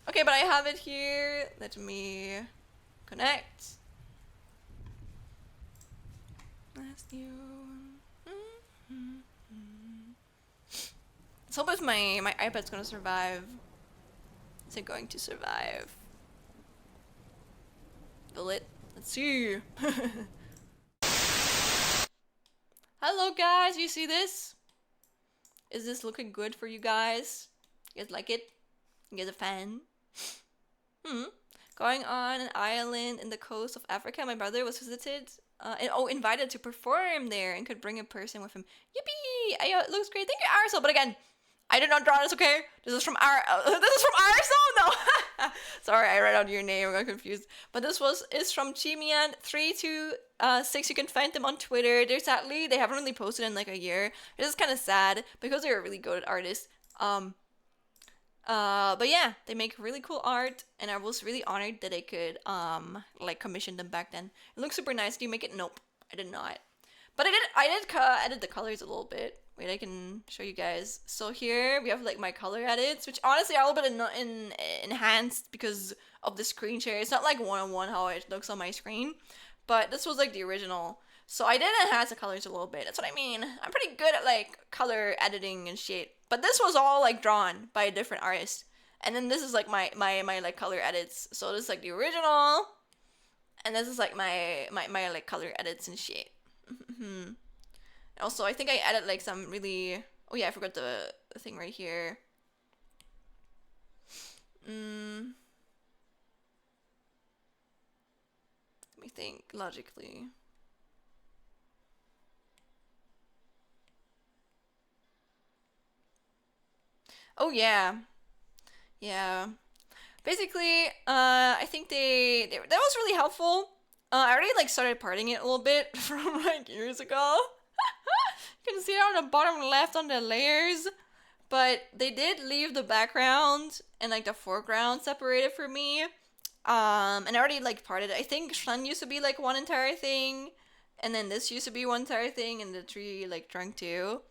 Okay, but I have it here. Let me connect. Let's do. Let's hope if my iPad's gonna survive. Is it going to survive? Will it? Let's see. Hello guys, you see this? Is this looking good for you guys? You guys like it? You guys a fan? Going on an island in the coast of Africa. My brother was visited invited to perform there and could bring a person with him. Yippee! Ayo, it looks great. Thank you, Arso. But again, I did not draw this. Okay, this is from Arso. No, sorry, I read out your name. I got confused. But this is from Chimian326. You can find them on Twitter. They haven't really posted in like a year. This is kind of sad because they're a really good artist. But yeah, they make really cool art, and I was really honored that I could like commission them back then. It looks super nice. Do you make it? Nope, I did not. But I did edit the colors a little bit. Wait, I can show you guys. So here we have like my color edits, which honestly are a little bit enhanced because of the screen share. It's not like 1-on-1 how it looks on my screen, but this was like the original. So I did enhance the colors a little bit. That's what I mean. I'm pretty good at like color editing and shit. But this was all like drawn by a different artist. And then this is like my like color edits. So this is like the original. And this is like my like color edits and shit. Also, I think I added like some really. Oh yeah, I forgot the thing right here. Let me think logically. Oh yeah. Basically, I think that was really helpful. I already like started parting it a little bit from like years ago. You can see it on the bottom left on the layers, but they did leave the background and like the foreground separated for me. And I already like parted it. I think Shan used to be like one entire thing, and then this used to be one entire thing, and the tree like trunk too.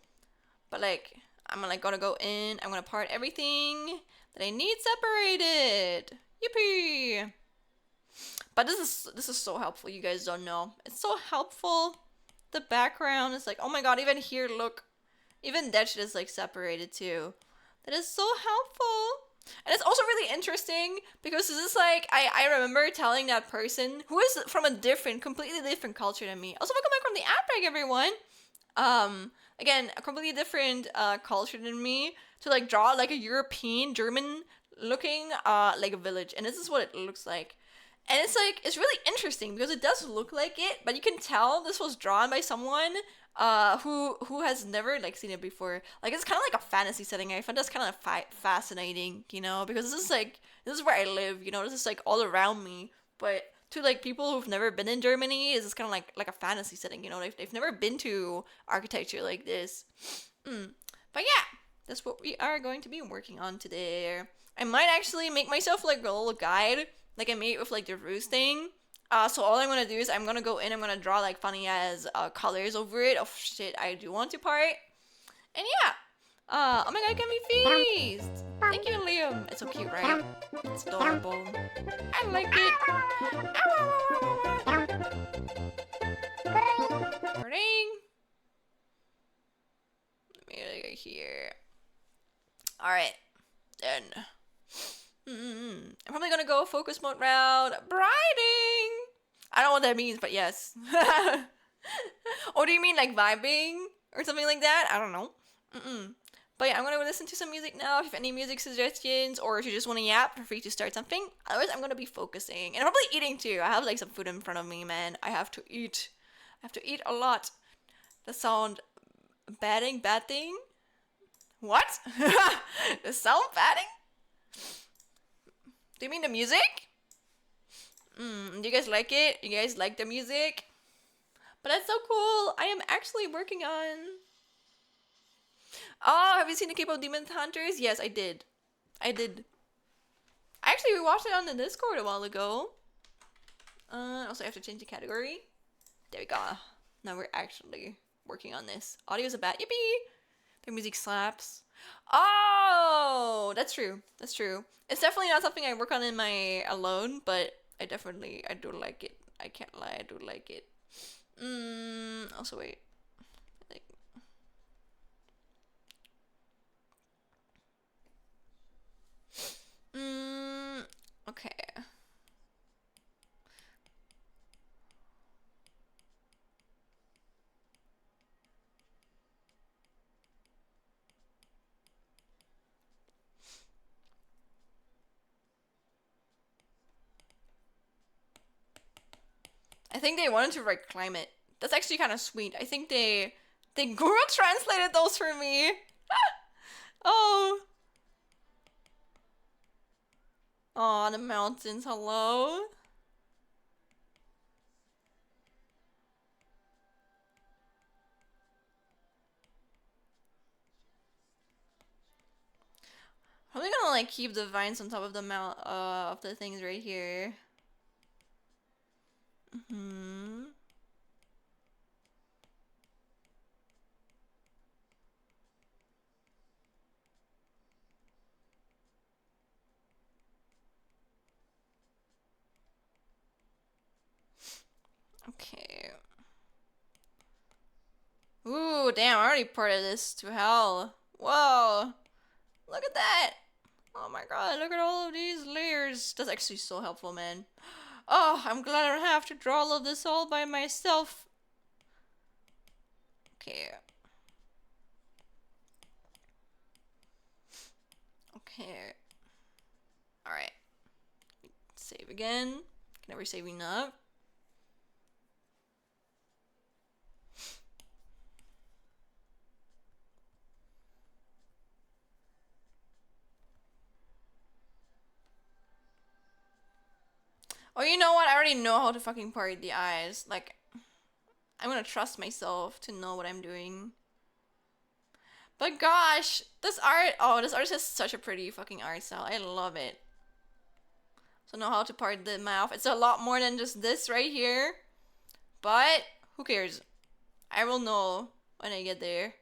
But like I'm like gonna go in. I'm gonna part everything that I need separated. Yippee! But this is so helpful. You guys don't know. It's so helpful. The background is like, oh my god, even here, look. Even that shit is like separated too. That is so helpful. And it's also really interesting because this is like, I remember telling that person who is from a completely different culture than me. Also, welcome back from the outbreak, everyone. Again, a completely different culture than me to like draw like a European, German looking like a village. And this is what it looks like. And it's like, it's really interesting because it does look like it, but you can tell this was drawn by someone who has never like seen it before. Like it's kind of like a fantasy setting. I find that's kind of fascinating, you know, because this is where I live, you know, this is like all around me. But to like people who've never been in Germany, it's kind of like a fantasy setting, you know, they've never been to architecture like this. But yeah, that's what we are going to be working on today. I might actually make myself like a little guide, like I made with like the roost thing. So all I'm gonna do is I'm gonna go in, I'm gonna draw like funny as colors over it of shit I do want to part. And yeah. Oh my god, get me feast! Thank you, Liam. It's so cute, right? It's adorable. I like it. Ring. here. Alright, then. I'm probably gonna go focus mode route. Briding! I don't know what that means, but yes. Or do you mean like vibing? Or something like that? I don't know. But yeah, I'm gonna listen to some music now. If you have any music suggestions, or if you just want to yap, feel free to start something. Otherwise, I'm gonna be focusing. And I'm probably eating too. I have like some food in front of me, man. I have to eat. I have to eat a lot. The sound batting? What? The sound batting? Do you mean the music? Do you guys like it? You guys like the music? But that's so cool. I am actually working on. Oh, have you seen the K-pop Demon Hunters? Yes, I did. I did. Actually, we watched it on the Discord a while ago. Also, I have to change the category. There we go. Now we're actually working on this. Audio's a bad. Yippee! The music slaps. Oh, that's true. That's true. It's definitely not something I work on in my alone, but I do like it. I can't lie, I do like it. Also wait. Like, okay. I think they wanted to write climate. That's actually kind of sweet. I think they Google translated those for me. Oh. Oh, the mountains. Hello. I'm probably gonna like keep the vines on top of the mount of the things right here. Okay. Ooh, damn, I already parted this to hell. Whoa. Look at that. Oh my god, look at all of these layers. That's actually so helpful, man. Oh, I'm glad I don't have to draw all of this all by myself. Okay. Okay. Alright. Save again. Can never save enough. Oh, you know what? I already know how to fucking part the eyes. Like, I'm gonna trust myself to know what I'm doing. But gosh, this artist has such a pretty fucking art style. I love it. So know how to part the mouth. It's a lot more than just this right here. But who cares? I will know when I get there.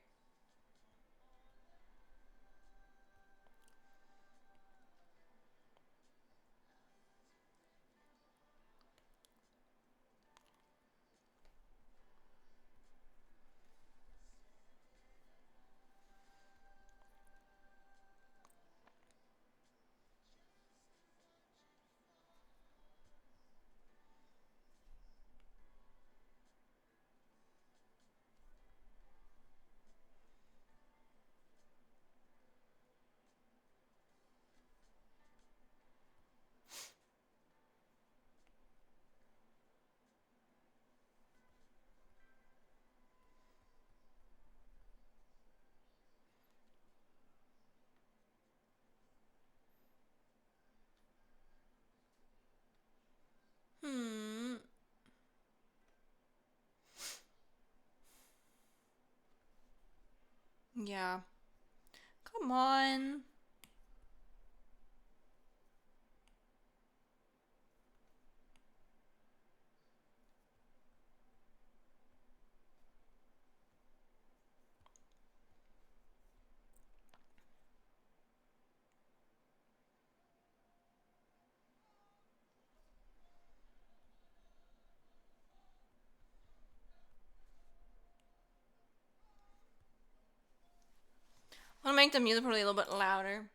Yeah. Come on. I want to make the music probably a little bit louder.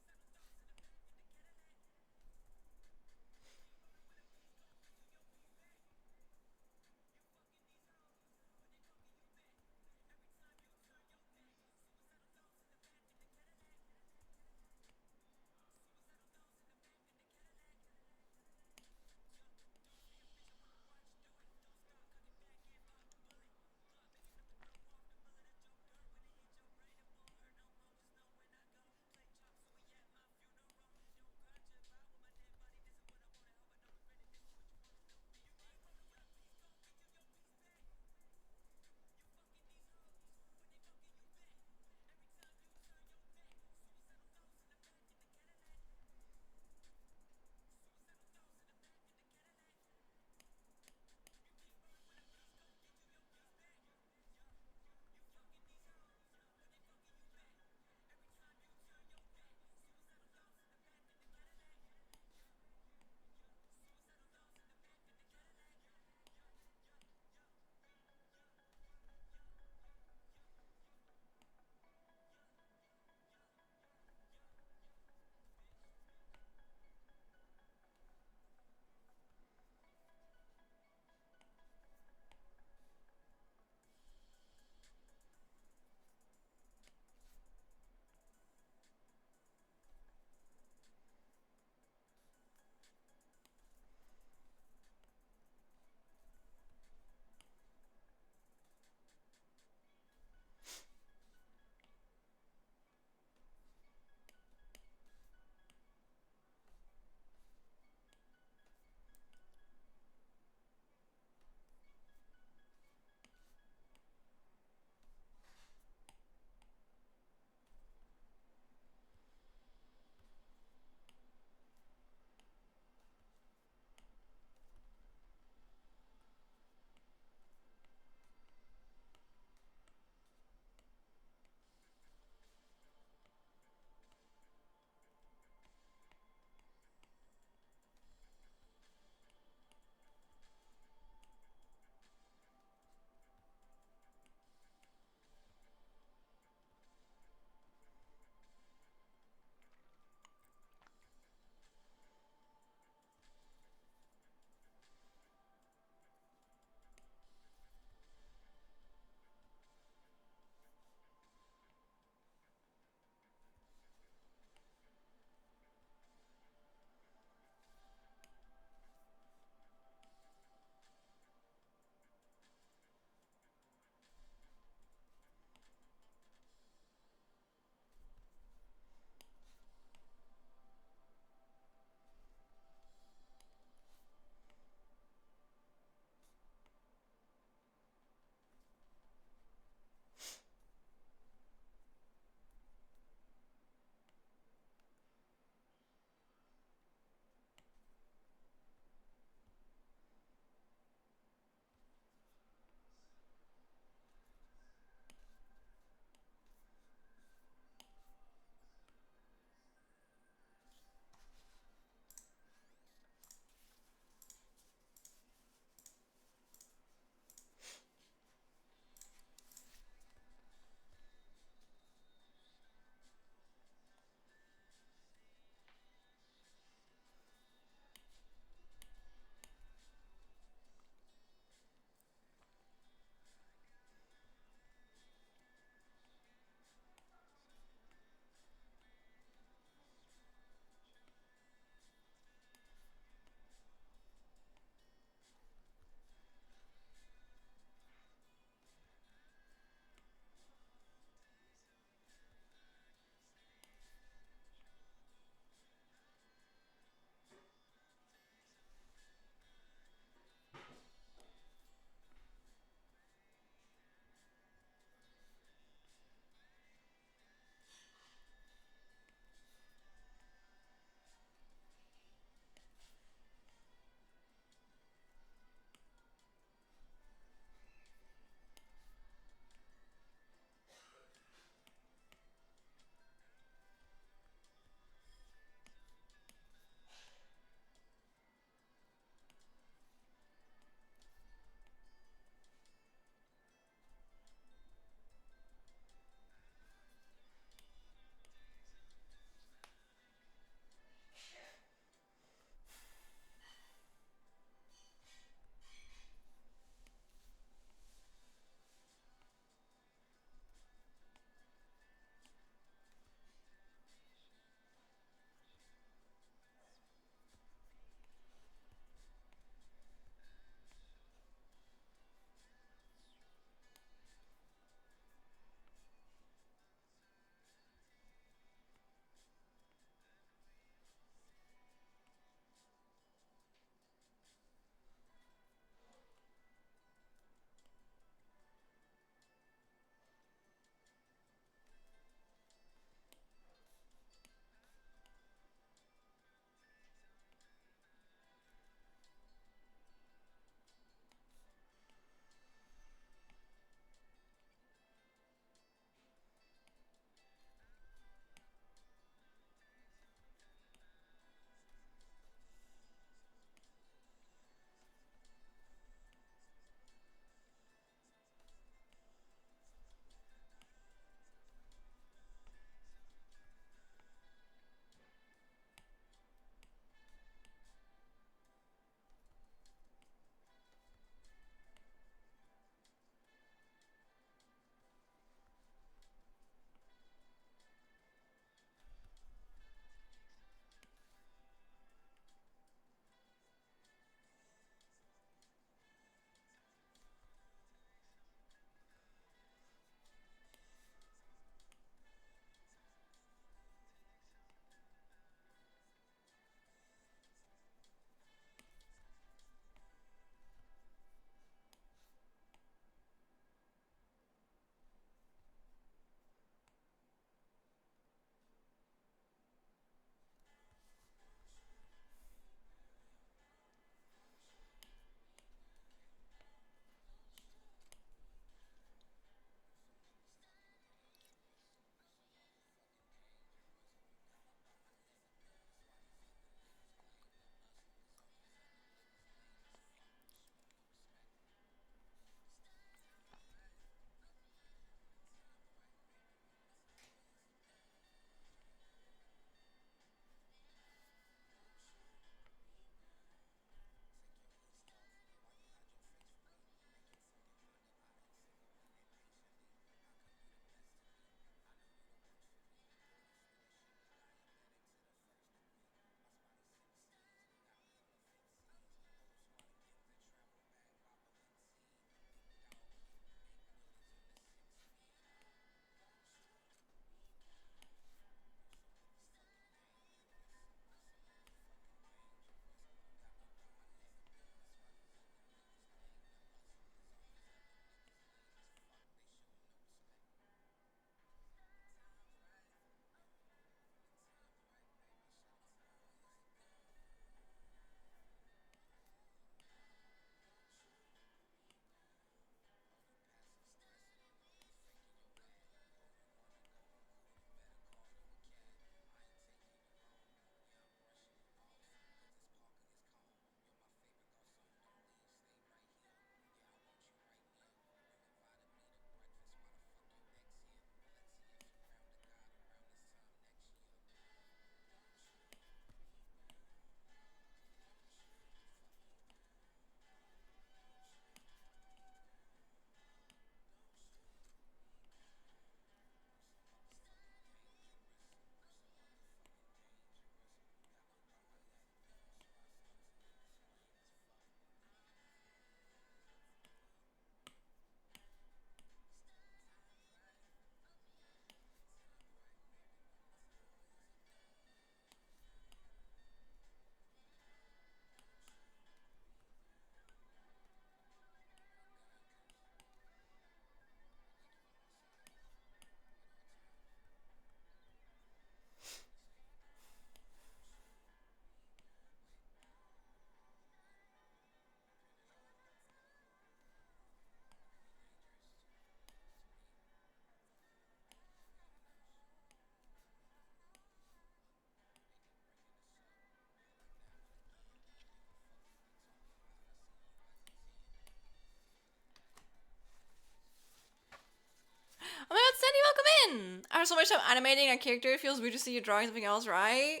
After so much time animating a character, it feels weird to see you drawing something else, right?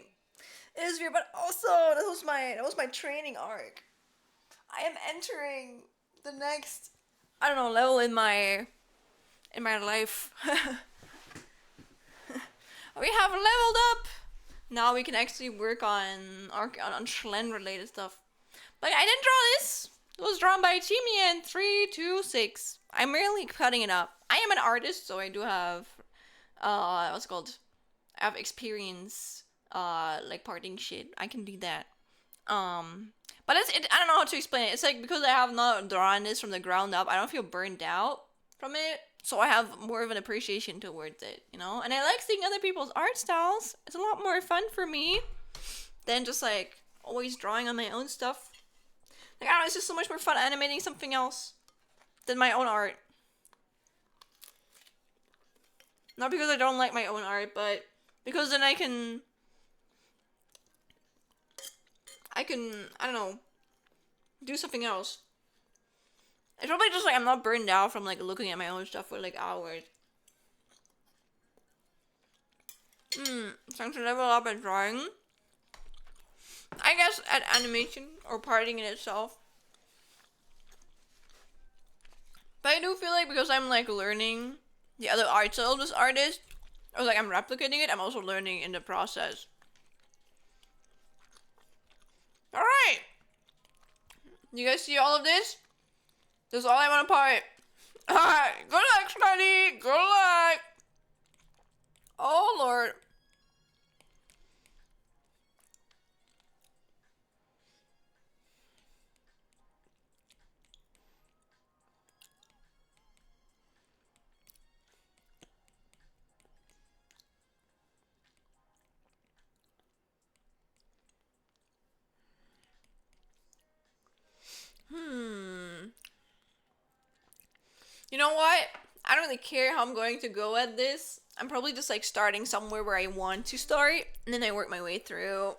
It is weird, but also that was my training arc. I am entering the next, I don't know, level in my life. We have leveled up. Now we can actually work on Schlen related stuff. But I didn't draw this. It was drawn by Chimian 326. I'm merely cutting it up. I am an artist, so I do have what's it called? I have experience like parting shit. I can do that. But I don't know how to explain it. It's like because I have not drawn this from the ground up, I don't feel burned out from it. So I have more of an appreciation towards it, you know? And I like seeing other people's art styles. It's a lot more fun for me than just like always drawing on my own stuff. Like I don't know, it's just so much more fun animating something else than my own art. Not because I don't like my own art, but because then I can, I don't know, do something else. It's probably just like I'm not burned out from like looking at my own stuff for like hours. Trying to level up at drawing. I guess at animation or parting in itself. But I do feel like because I'm like learning the other art style of this artist, or like I'm replicating it, I'm also learning in the process. Alright! You guys see all of this? This is all I want to part. Alright, good luck, Scotty! Good luck! Oh, Lord. You know what? I don't really care how I'm going to go at this. I'm probably just like starting somewhere where I want to start, and then I work my way through.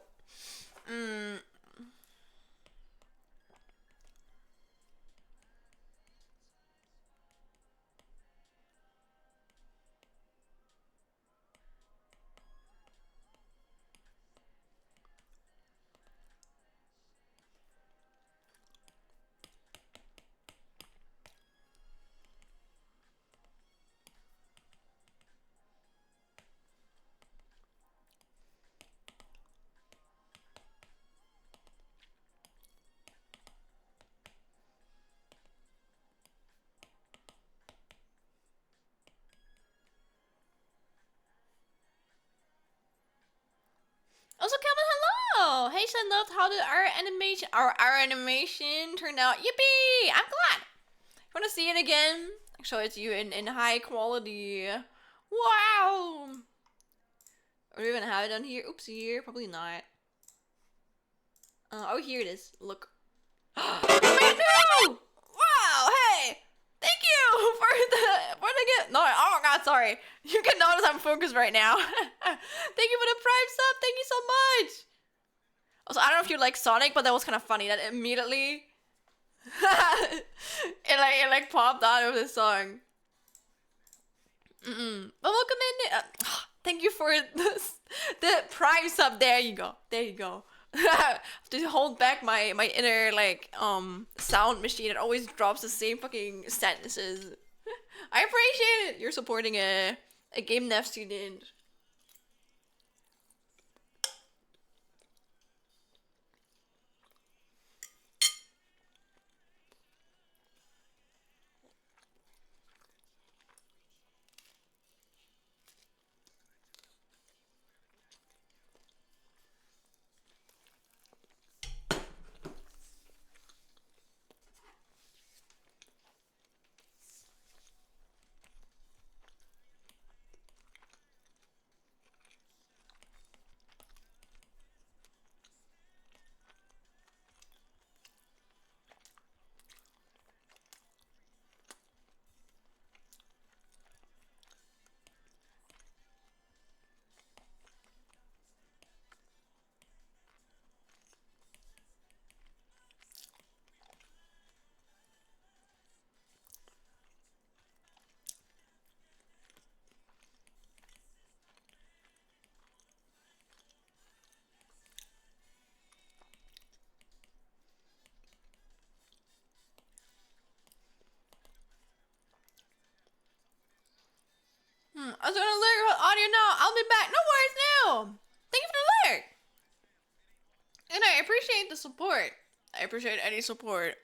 Also, Kevin, hello! Hey, Shanlove, how did our animation turn out? Yippee! I'm glad! You wanna see it again? I'll show it to you in high quality. Wow! Or even have it on here? Oops, here? Probably not. Oh, here it is. Look. Wow! Hey! Thank you for the gift. No, oh my god, sorry. You can notice I'm focused right now. Thank you for the Prime sub. Thank you so much. Also, I don't know if you like Sonic, but that was kind of funny that immediately it like popped out of the song. But welcome in. Thank you for the Prime sub. There you go. There you go. To hold back my inner like sound machine, it always drops the same fucking sentences. I appreciate it. You're supporting a game dev student. audio now. I'll be back. No worries now. Thank you for the alert. And I appreciate the support. I appreciate any support.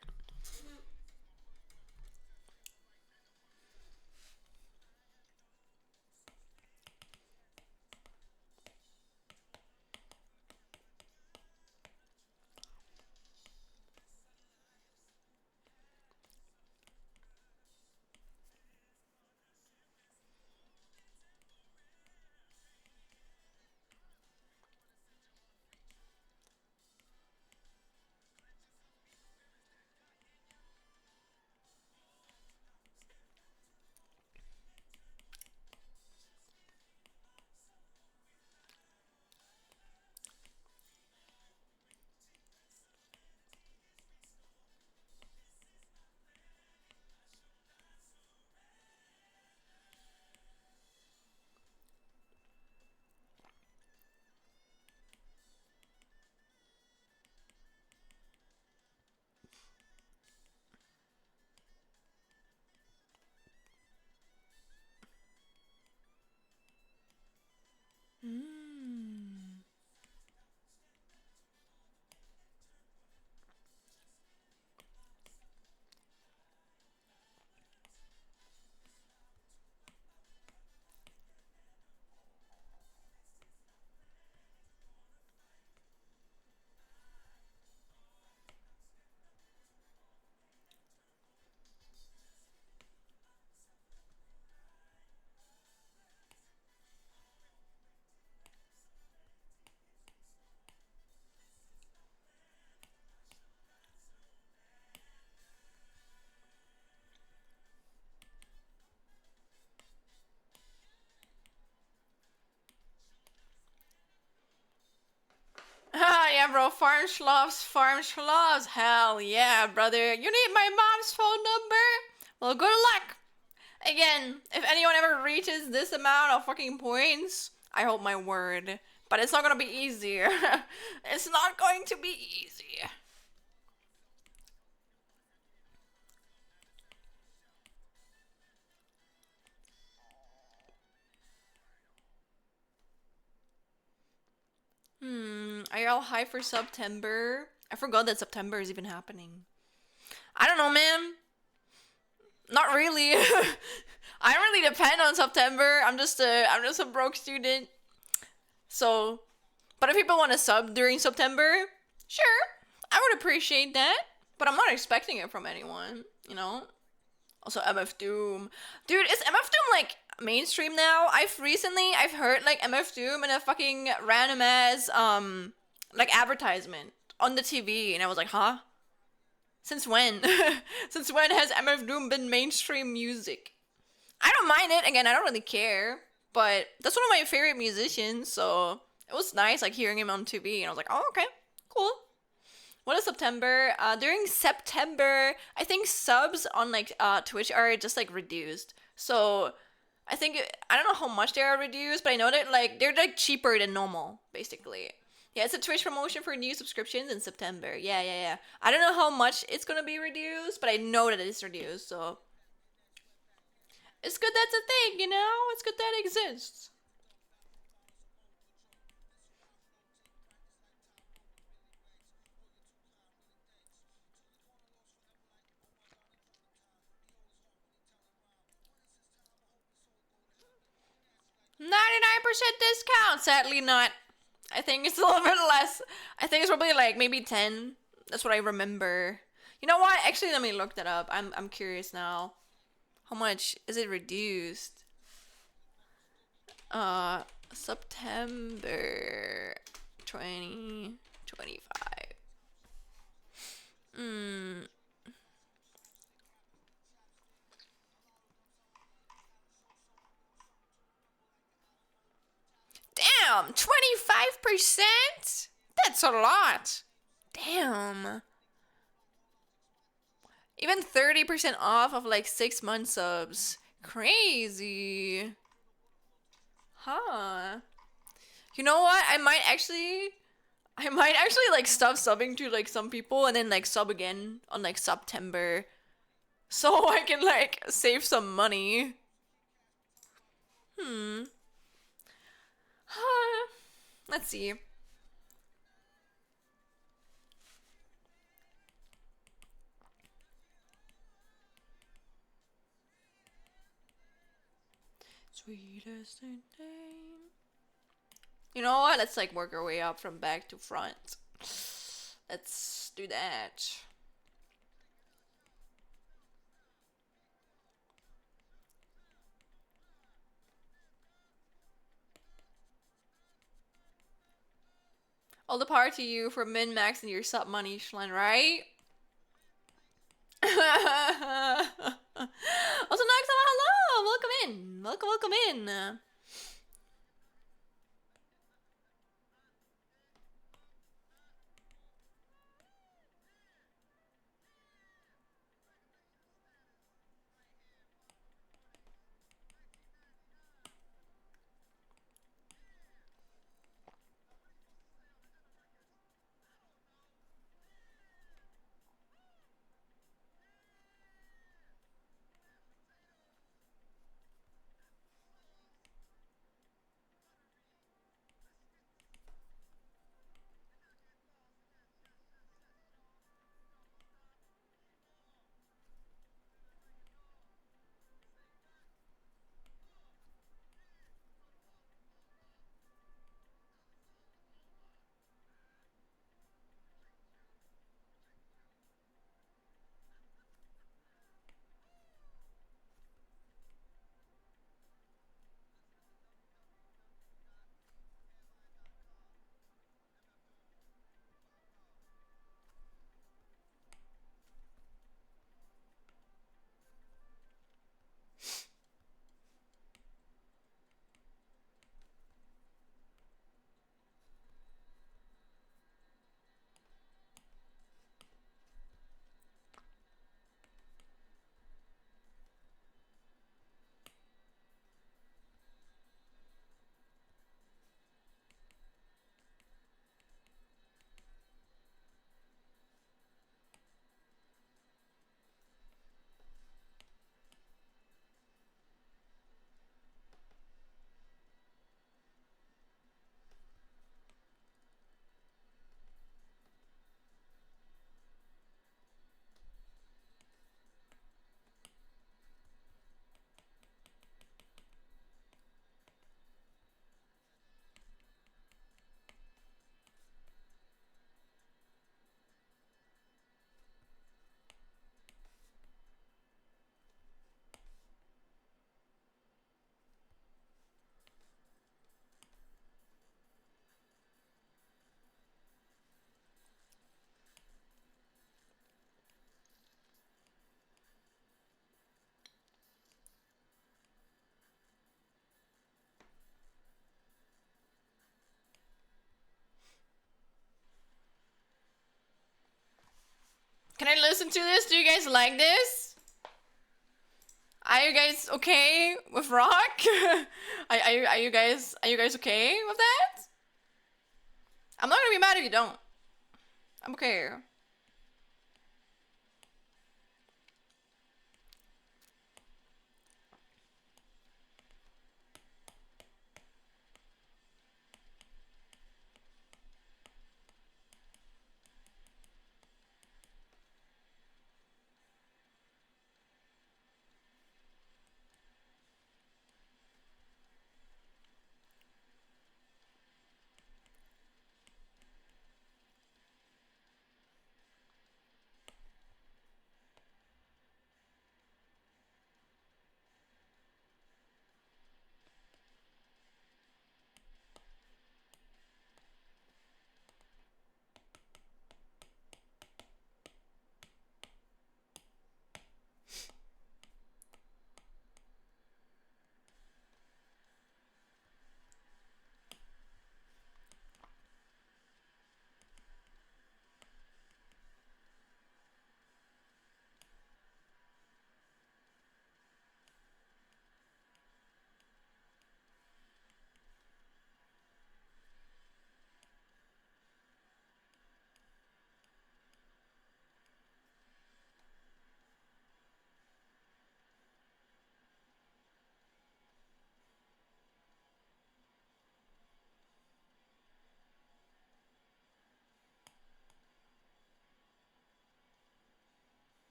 Ah, yeah, bro. Farm schloffs, farm schloffs. Hell yeah, brother. You need my mom's phone number? Well, good luck. Again, if anyone ever reaches this amount of fucking points, I hold my word. But it's not gonna be easy. It's not going to be easy. Are y'all hyped for September? I forgot that September is even happening. I don't know, man. Not really. I don't really depend on September. I'm just a broke student. So, but if people want to sub during September, sure, I would appreciate that. But I'm not expecting it from anyone, you know? Also, MF Doom. Dude, is MF Doom like mainstream now? I've heard like MF Doom in a fucking random ass like advertisement on the TV, and I was like, huh? Since when? Since when has MF Doom been mainstream music? I don't mind it. Again, I don't really care. But that's one of my favorite musicians, so it was nice like hearing him on TV, and I was like, oh, okay, cool. What is September? During September, I think subs on like Twitch are just like reduced. So I think I don't know how much they are reduced, but I know that like they're like cheaper than normal, basically. Yeah, it's a Twitch promotion for new subscriptions in September. Yeah. I don't know how much it's gonna be reduced, but I know that it's reduced, so it's good that's a thing, you know? It's good that it exists. $99 discount. Sadly not. I think it's a little bit less. I think it's probably like maybe 10. That's what I remember. You know what? Actually, let me look that up. I'm curious now. How much is it reduced? September 2025. Damn, 25%? That's a lot. Damn. Even 30% off of like 6 month subs. Crazy. Huh. You know what? I might actually like stop subbing to like some people and then like sub again on like September. So I can like save some money. Let's see. Sweetest name. You know what? Let's like work our way up from back to front. Let's do that. All the power to you for min-maxing your sub money, Schlen, right? Also, Noxama, hello! Welcome in! Welcome in! Can I listen to this? Do you guys like this? Are you guys okay with rock? are you guys okay with that? I'm not gonna be mad if you don't. I'm okay.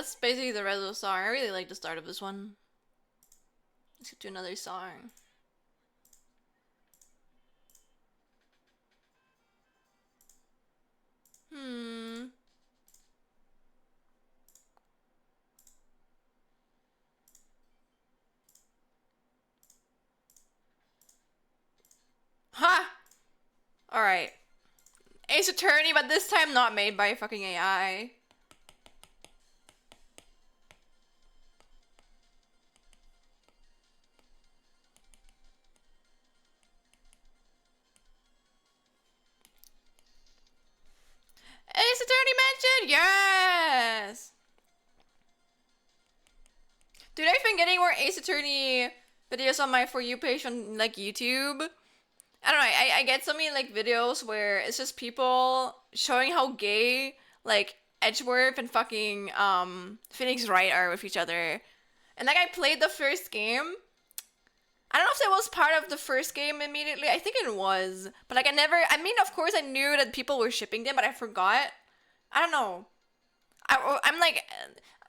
that's basically the rest of the song. I really like the start of this one. Let's get to another song. Ha! Alright. Ace Attorney, but this time not made by fucking AI. Ace Attorney mentioned! Yes! Dude, I've been getting more Ace Attorney videos on my For You page on, like, YouTube. I don't know, I get so many, like, videos where it's just people showing how gay, like, Edgeworth and fucking, Phoenix Wright are with each other. And, like, I played the first game. I don't know if it was part of the first game immediately. I think it was. But, like, I mean, of course I knew that people were shipping them, but I forgot. I don't know. I'm like,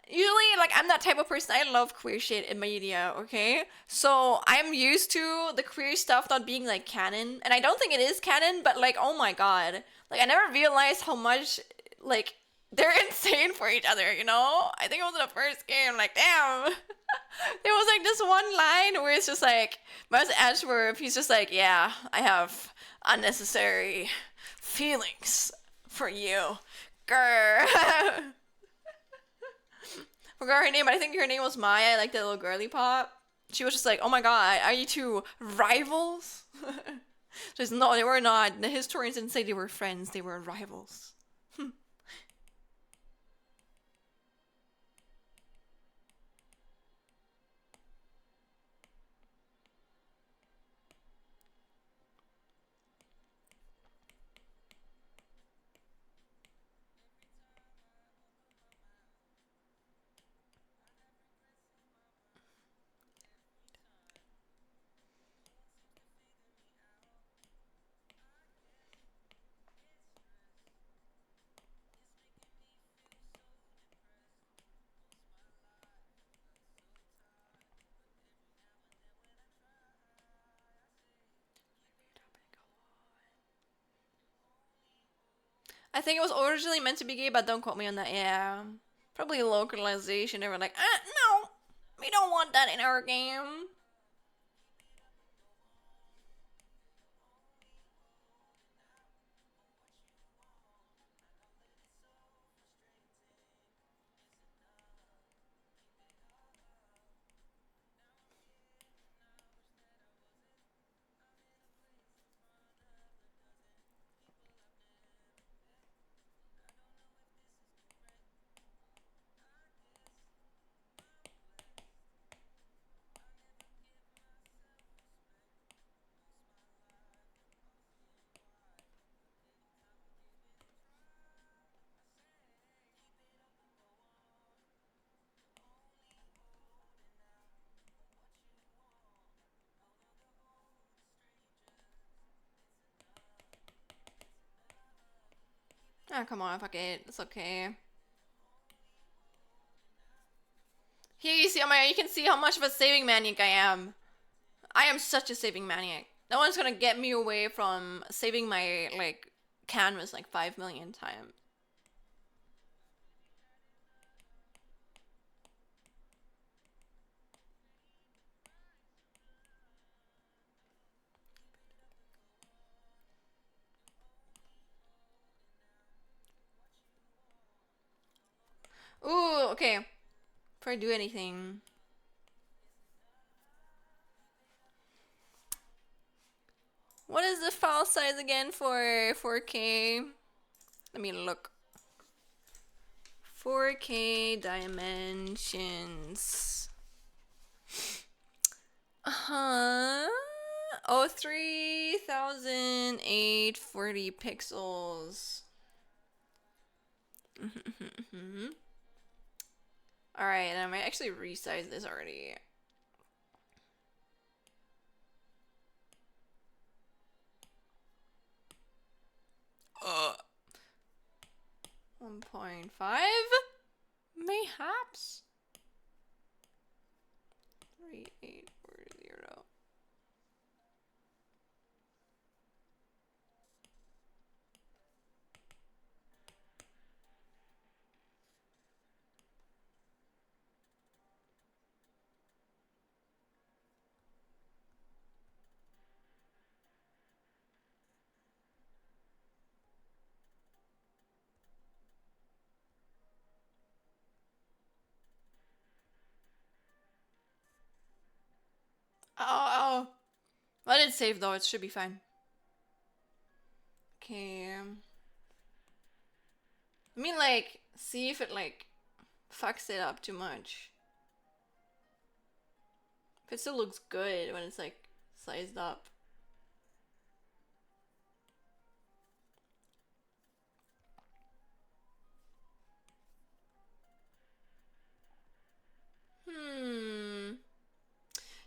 usually, like, I'm that type of person. I love queer shit in media, okay? So I'm used to the queer stuff not being, like, canon. And I don't think it is canon, but, like, oh my god. Like, I never realized how much, like, they're insane for each other, you know? I think it was the first game, like, damn. There was, like, this one line where it's just, like, Miles Ashworth, he's just like, yeah, I have unnecessary feelings for you. Grr. Forgot her name, but I think her name was Maya, like the little girly pop. She was just like, oh my god, are you two rivals? Just no, they were not. The historians didn't say they were friends, they were rivals. I think it was originally meant to be gay, but don't quote me on that. Yeah. Probably localization. They were like, no, we don't want that in our game. Ah, come on, fuck it. It's okay. Here you see, oh my god, you can see how much of a saving maniac I am. I am such a saving maniac. No one's gonna get me away from saving my, like, canvas like 5 million times. Ooh, okay. Before I do anything. What is the file size again for 4K? Let me look. 4K dimensions. Oh, 3,840 pixels. Alright, and I might actually resize this already. 1.5 Mayhaps. 3840. Oh, let it save though. It should be fine. Okay. I mean, like, see if it like fucks it up too much. If it still looks good when it's like sized up.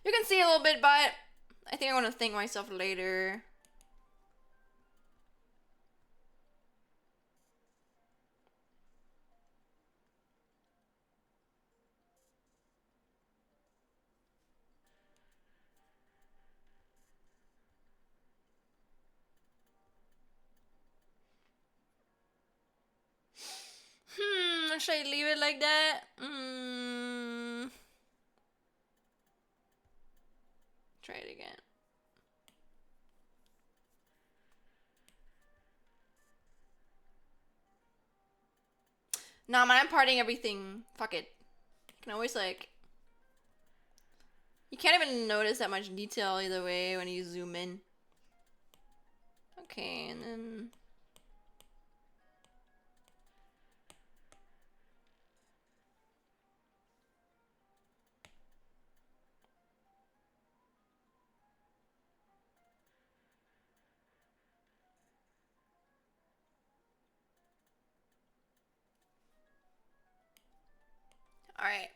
You can see a little bit, but I think I want to thank myself later. Should I leave it like that? Try it again. Nah, man, I'm parting everything. Fuck it. You can always like... You can't even notice that much detail either way when you zoom in. Okay, and then... Alright.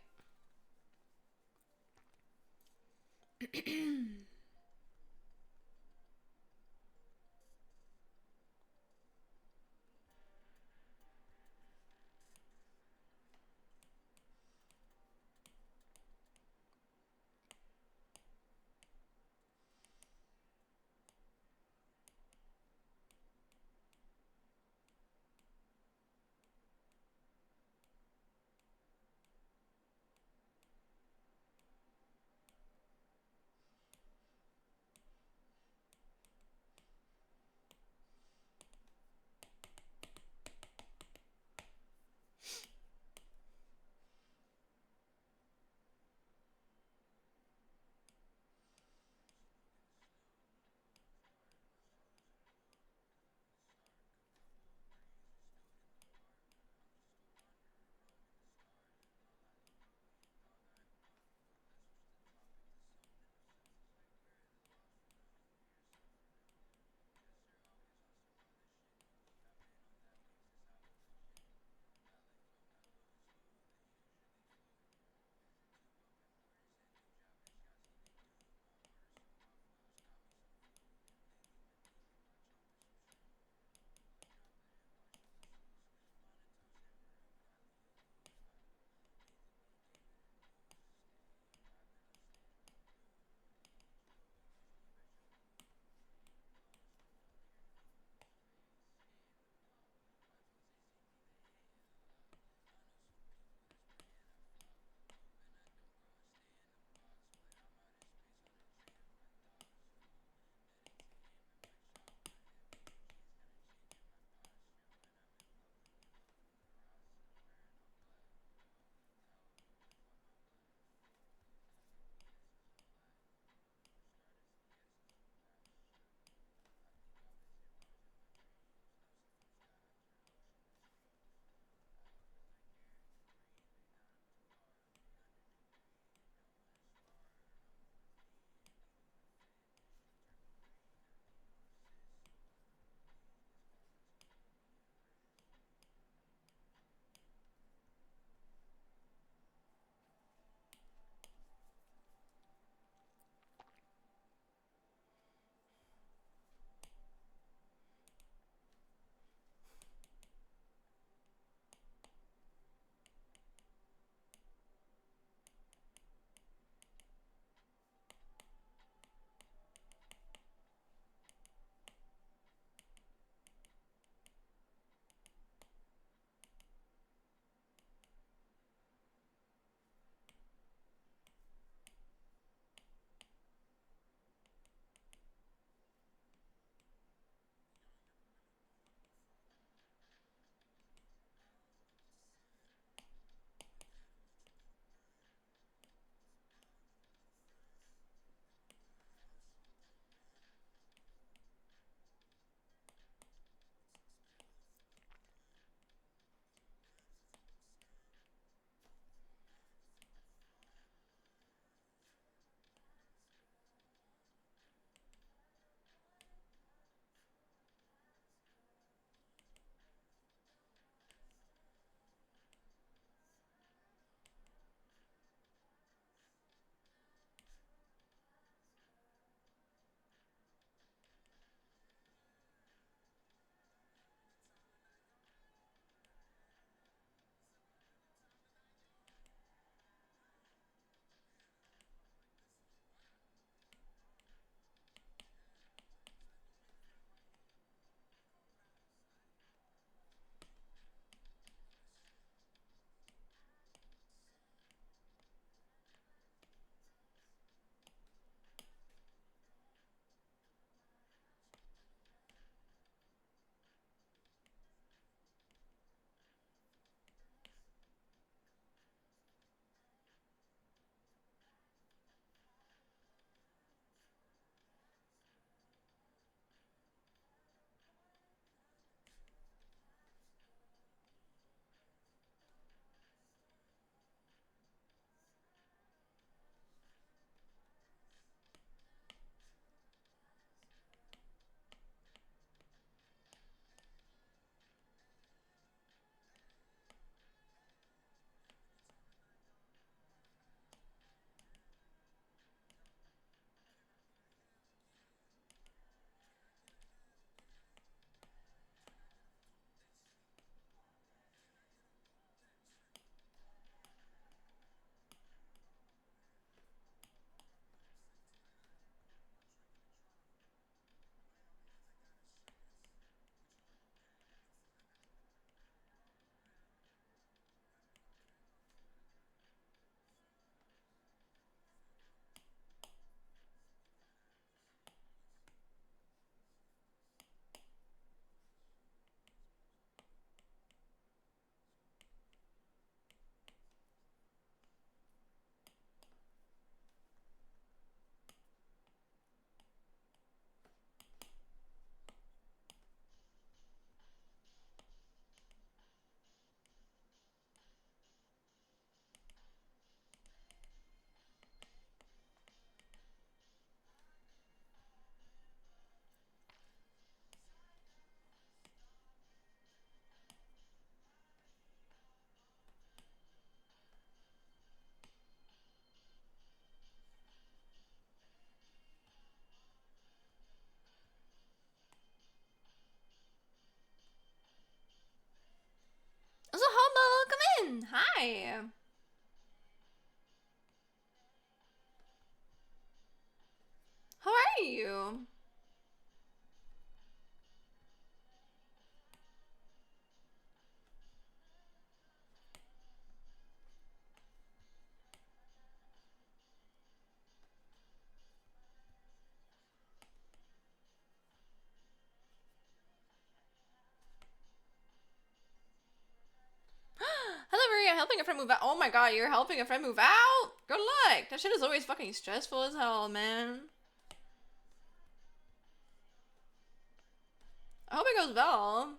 Hi. How are you? Hello, Maria. I'm helping a friend move out. Oh my god, you're helping a friend move out? Good luck. That shit is always fucking stressful as hell, man. I hope it goes well.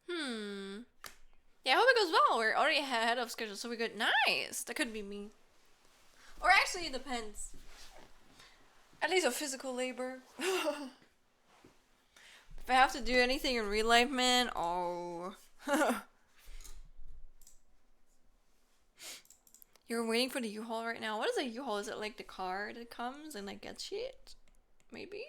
Hmm. Yeah, I hope it goes well. We're already ahead of schedule, so we're good. Nice. That could be me. Or actually, it depends. At least a physical labor. If I have to do anything in real life, man, oh. You're waiting for the U-Haul right now. What is a U-Haul? Is it like the car that comes and like gets shit? Maybe?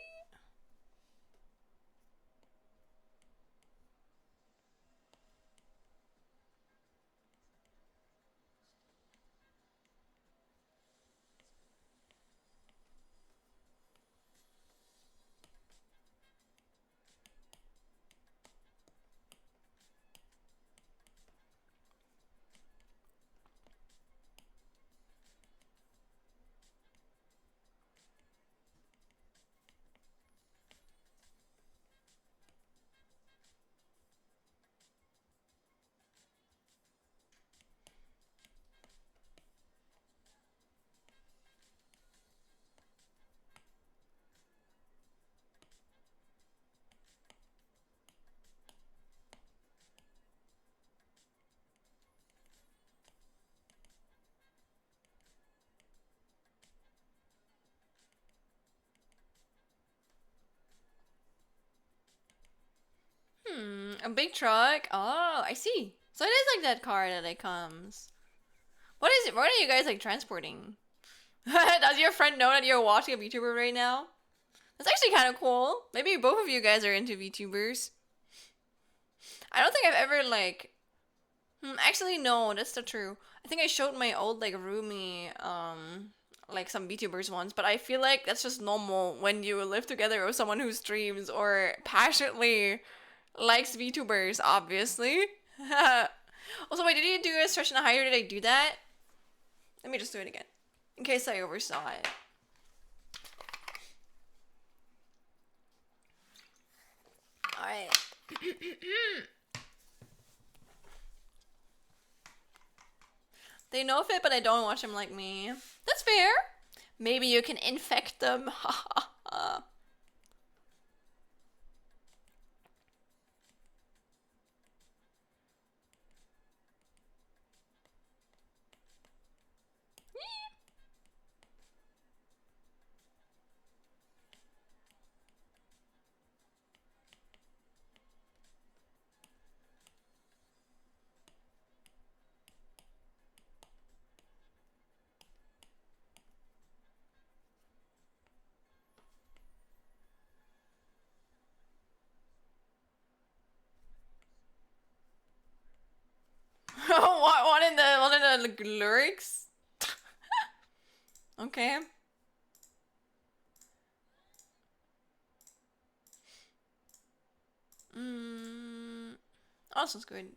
A big truck? Oh, I see. So it is like that car that it comes. What is it? What are you guys like transporting? Does your friend know that you're watching a VTuber right now? That's actually kind of cool. Maybe both of you guys are into VTubers. I don't think I've ever like. Actually, no, that's not true. I think I showed my old like roomie like some VTubers once, but I feel like that's just normal when you live together with someone who streams or passionately likes VTubers, obviously. Also, wait, did you do a stretch and a higher? Did I do that? Let me just do it again. In case I oversaw it. Alright. They know of it, but I don't watch them like me. That's fair. Maybe you can infect them. What in the lyrics? Okay. Oh, sounds good.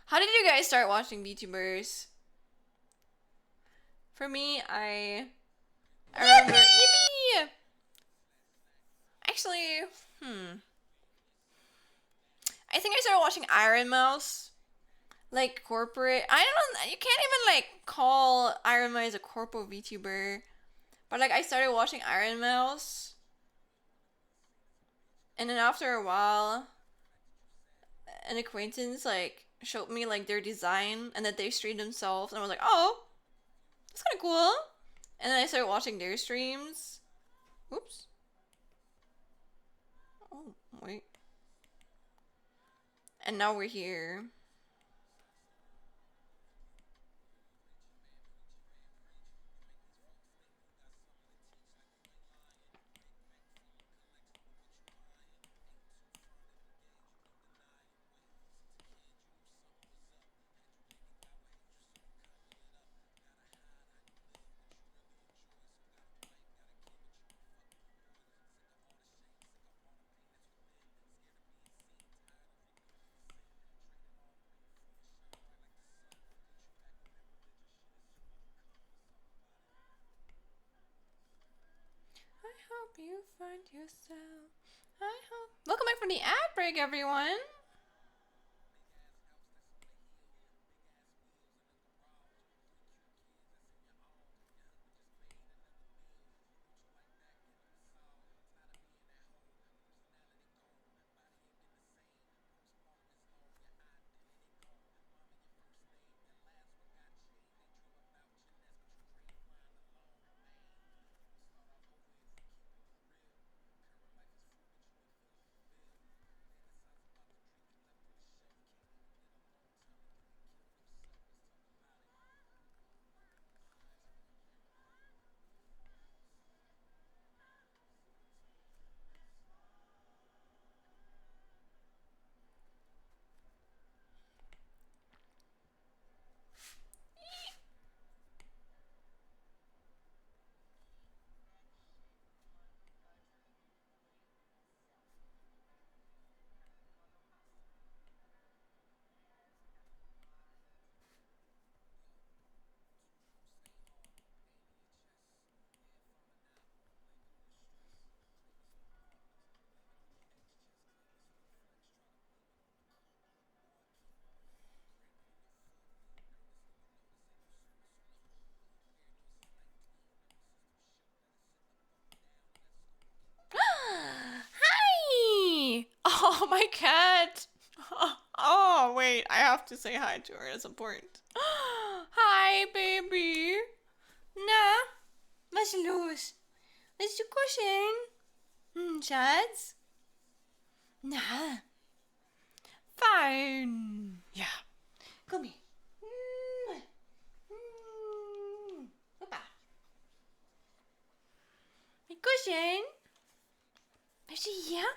How did you guys start watching VTubers? For me, I remember. Yippee! Actually, I think I started watching Iron Mouse. Like corporate. I don't know. You can't even like call Iron Mouse a corpo VTuber. But like I started watching Iron Mouse. And then after a while, an acquaintance like showed me like their design and that they streamed themselves. And I was like, oh, that's kind of cool. And then I started watching their streams. Oops. Oh, wait. And now we're here. I hope you find yourself. I hope. Welcome back from the ad break, everyone. Hi! Oh, my cat. Oh, wait. I have to say hi to her. It's important. Hi, baby. Na, was ist los? Willst du kuscheln? Schatz? Nah. Fine. Yeah. Come here. Hoppa. My cushion. Is she here?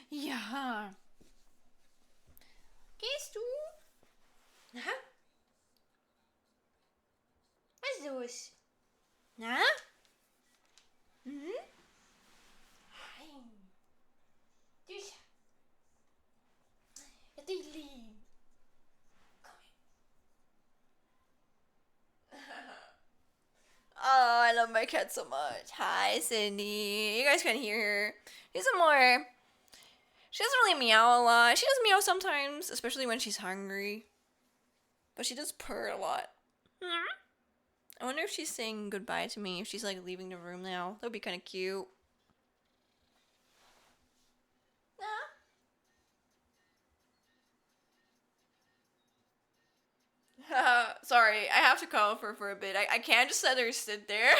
Ja. Gehst du? Na? Was ist los? Na? Nein. Tücher. Ja, dich lieb. Komm her. Oh, I love my cat so much. Hi, Cindy. You guys can hear her. She's a more... She doesn't really meow a lot. She does meow sometimes, especially when she's hungry. But she does purr a lot. I wonder if she's saying goodbye to me, if she's like leaving the room now. That would be kind of cute. Sorry, I have to call her for a bit. I can't just let her sit there.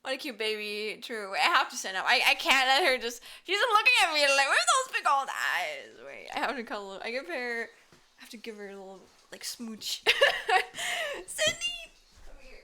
What a cute baby. True. I have to send up. I can't let her just... She's looking at me like, where's those big old eyes? Wait, I have to call her. I have to give her a little, like, smooch. Cindy! Come here.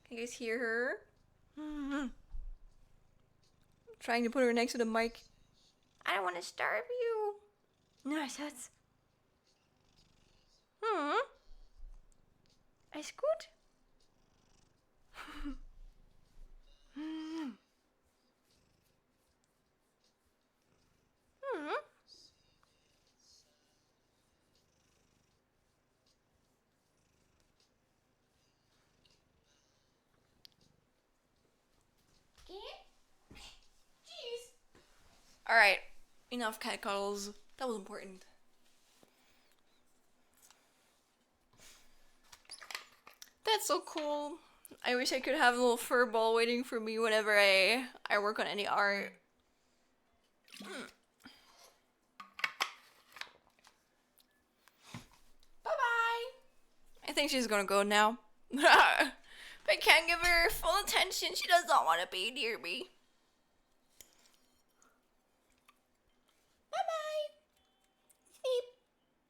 Can you guys hear her? Trying to put her next to the mic. I don't want to starve you. No, Schatz. Is gut? Alright, enough cat cuddles. That was important. That's so cool. I wish I could have a little fur ball waiting for me whenever I work on any art. Bye-bye. I think she's gonna go now. I can't give her full attention. She does not want to be near me.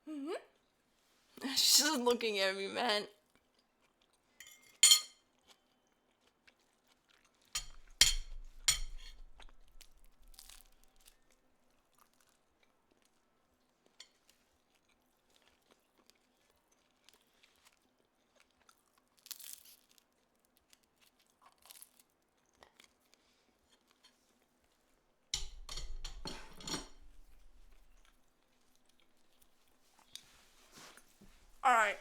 Sleep. She's just looking at me, man. Alright.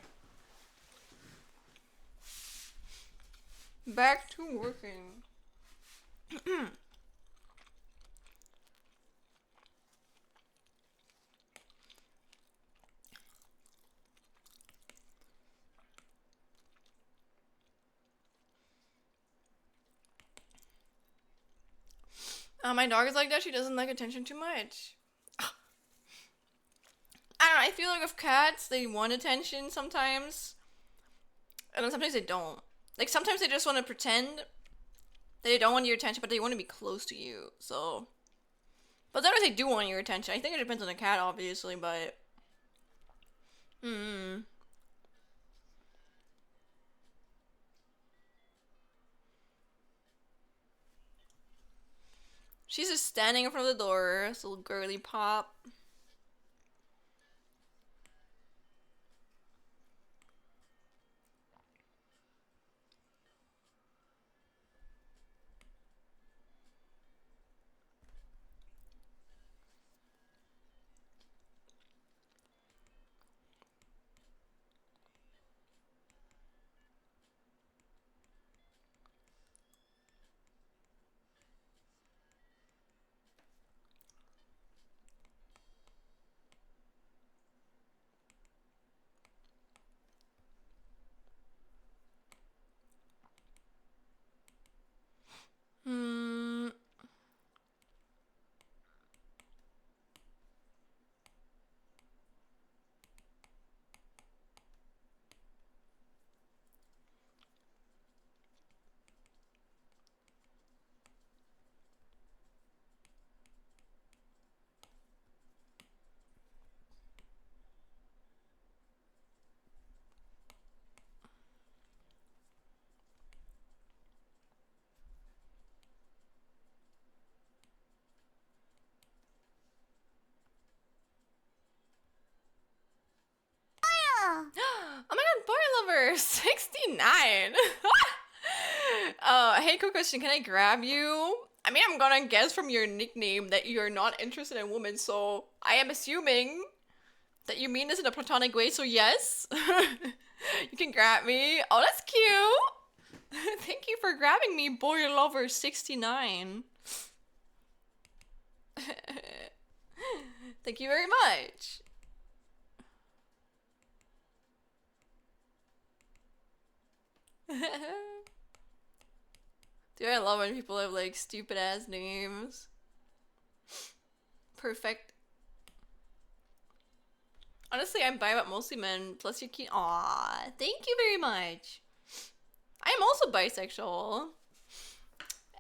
Back to working. My dog is like that. She doesn't like attention too much. I don't know. I feel like with cats, they want attention sometimes. And then sometimes they don't. Like, sometimes they just want to pretend that they don't want your attention, but they want to be close to you. So. But sometimes they do want your attention. I think it depends on the cat, obviously, but. She's just standing in front of the door. This little girly pop. Hmm. Oh my god, boy lover 69. Hey, quick question. Can I grab you? I mean, I'm gonna guess from your nickname that you're not interested in women, so I am assuming that you mean this in a platonic way, so yes. You can grab me. Oh, that's cute. Thank you for grabbing me, boy lover 69. Thank you very much. Dude, I love when people have like stupid ass names. Perfect. Honestly, I'm bi, but mostly men. Plus, you're cute. Aw, thank you very much. I am also bisexual.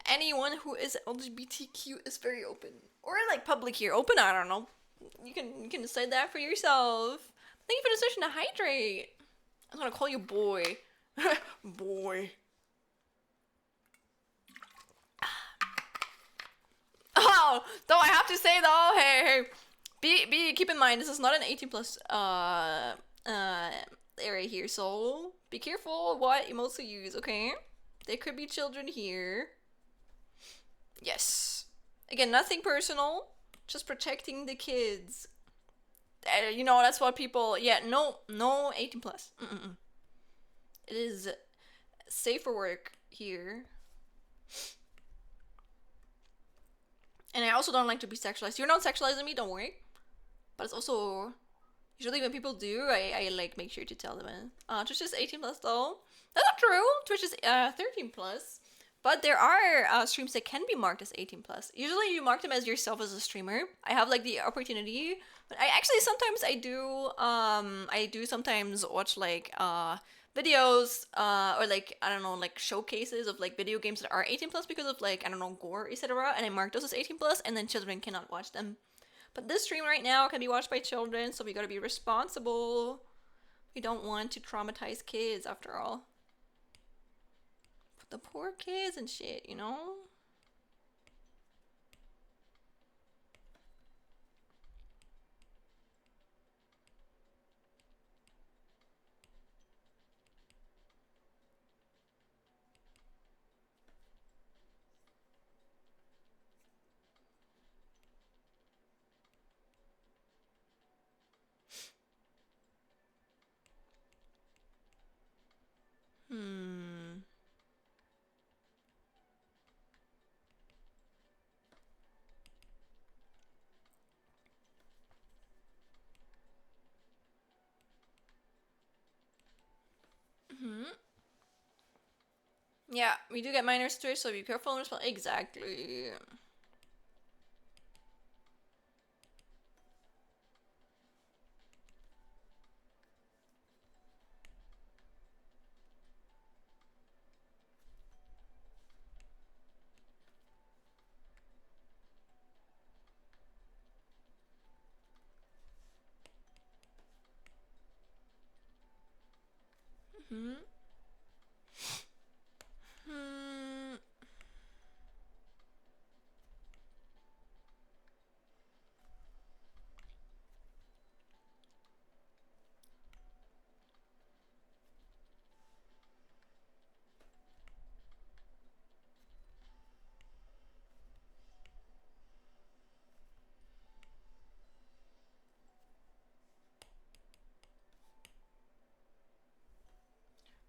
Anyone who is LGBTQ is very open, or like public here. Open, I don't know. You can decide that for yourself. Thank you for the session to hydrate. I'm gonna call you boy. Boy. Oh, though I have to say though, hey, keep in mind this is not an 18 plus area here, so be careful what emotes you use, okay? There could be children here. Yes. Again, nothing personal, just protecting the kids. You know, that's what people. Yeah, no 18 plus. It is safe for work here. And I also don't like to be sexualized. You're not sexualizing me, don't worry. But it's also usually when people do, I like make sure to tell them. Twitch is 18 plus though. That's not true. Twitch is 13 plus. But there are streams that can be marked as 18 plus. Usually you mark them as yourself as a streamer. I have like the opportunity, but I actually sometimes I do sometimes watch like videos or like I don't know, like showcases of like video games that are 18 plus because of like I don't know, gore, etc. And I mark those as 18 plus, and then children cannot watch them. But this stream right now can be watched by children, so we gotta be responsible. We don't want to traumatize kids after all. The poor kids and shit, you know? Yeah, we do get minor stray, so be careful and respond. Exactly. Hmm. Hmm.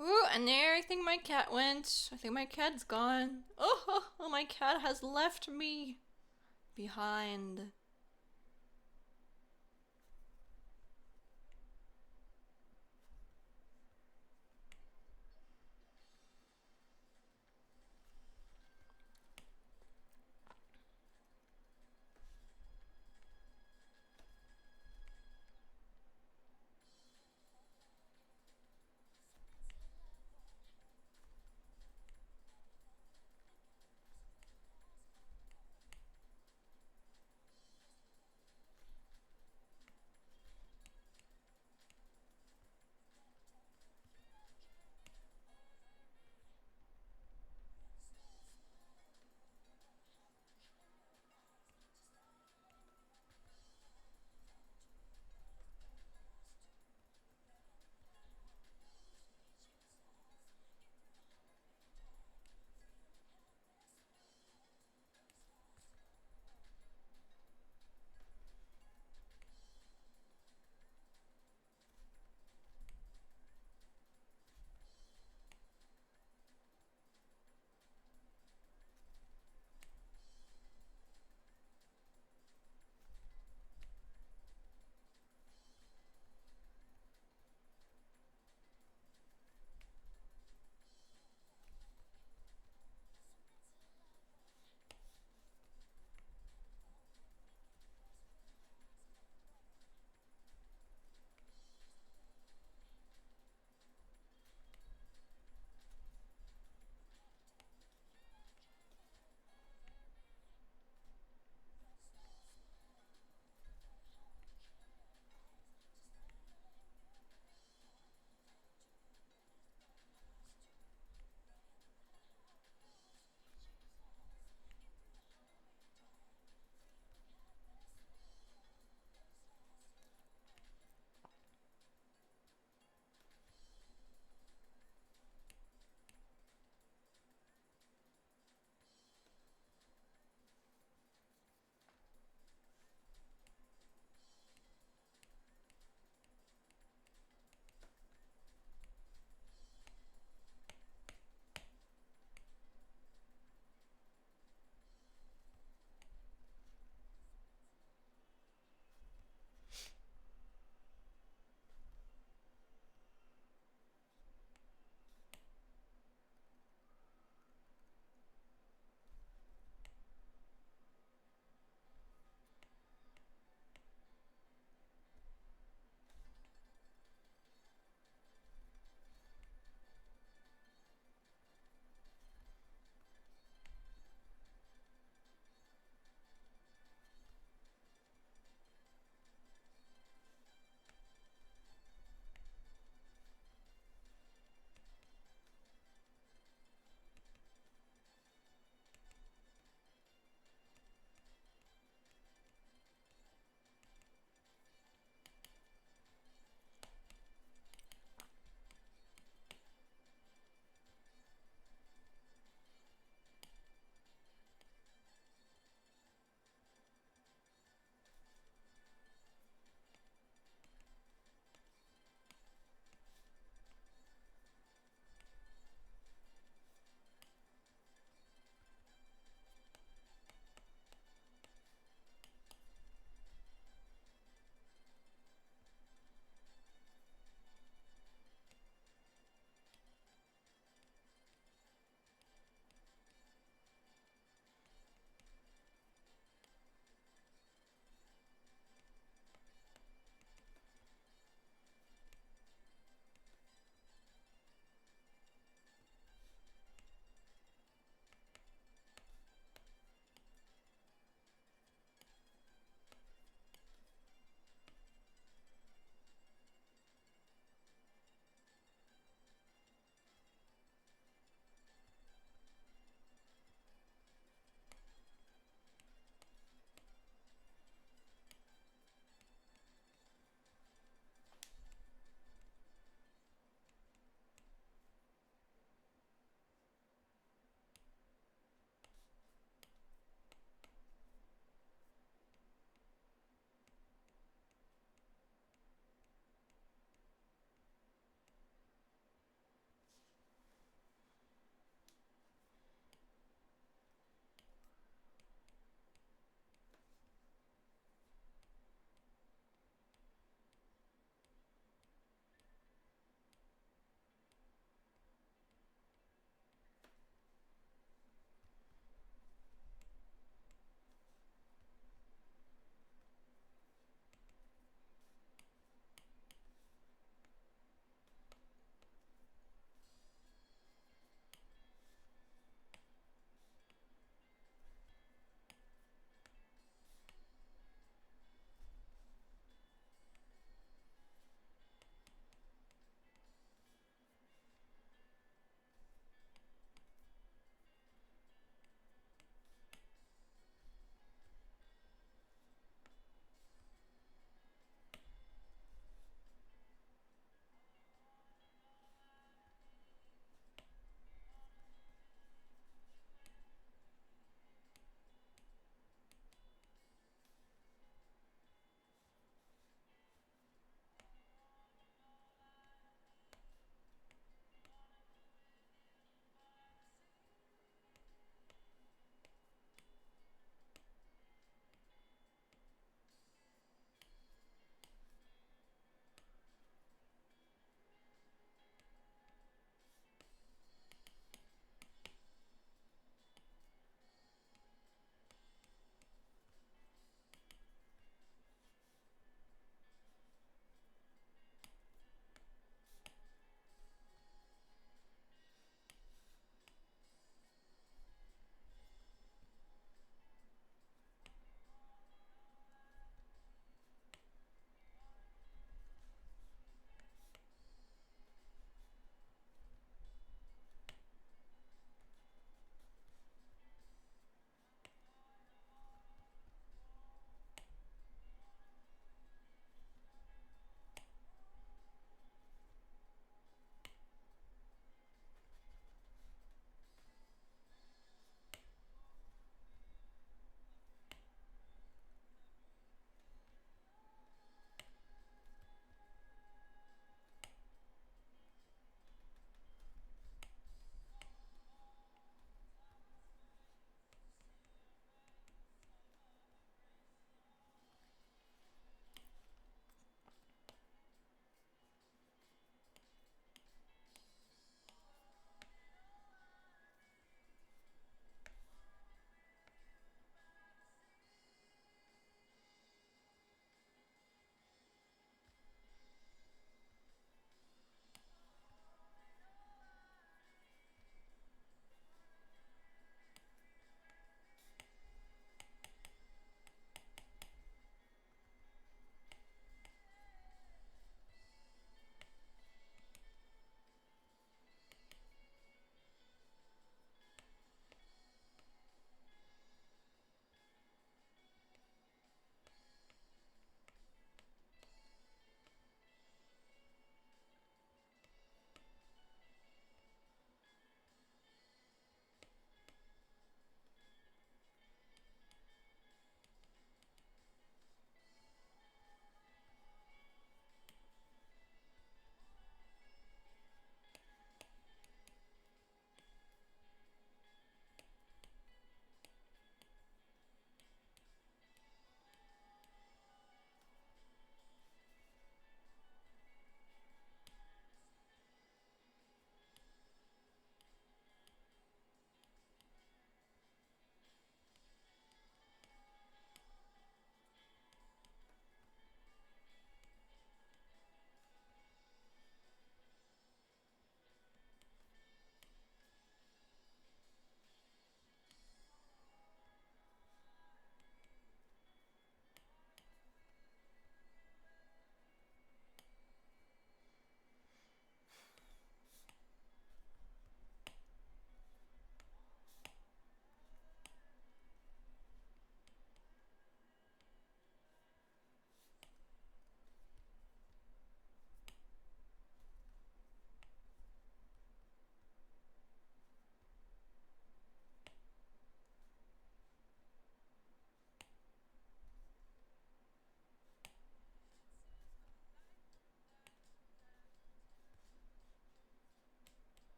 Ooh, and there I think my cat went. I think my cat's gone. Oh, my cat has left me behind.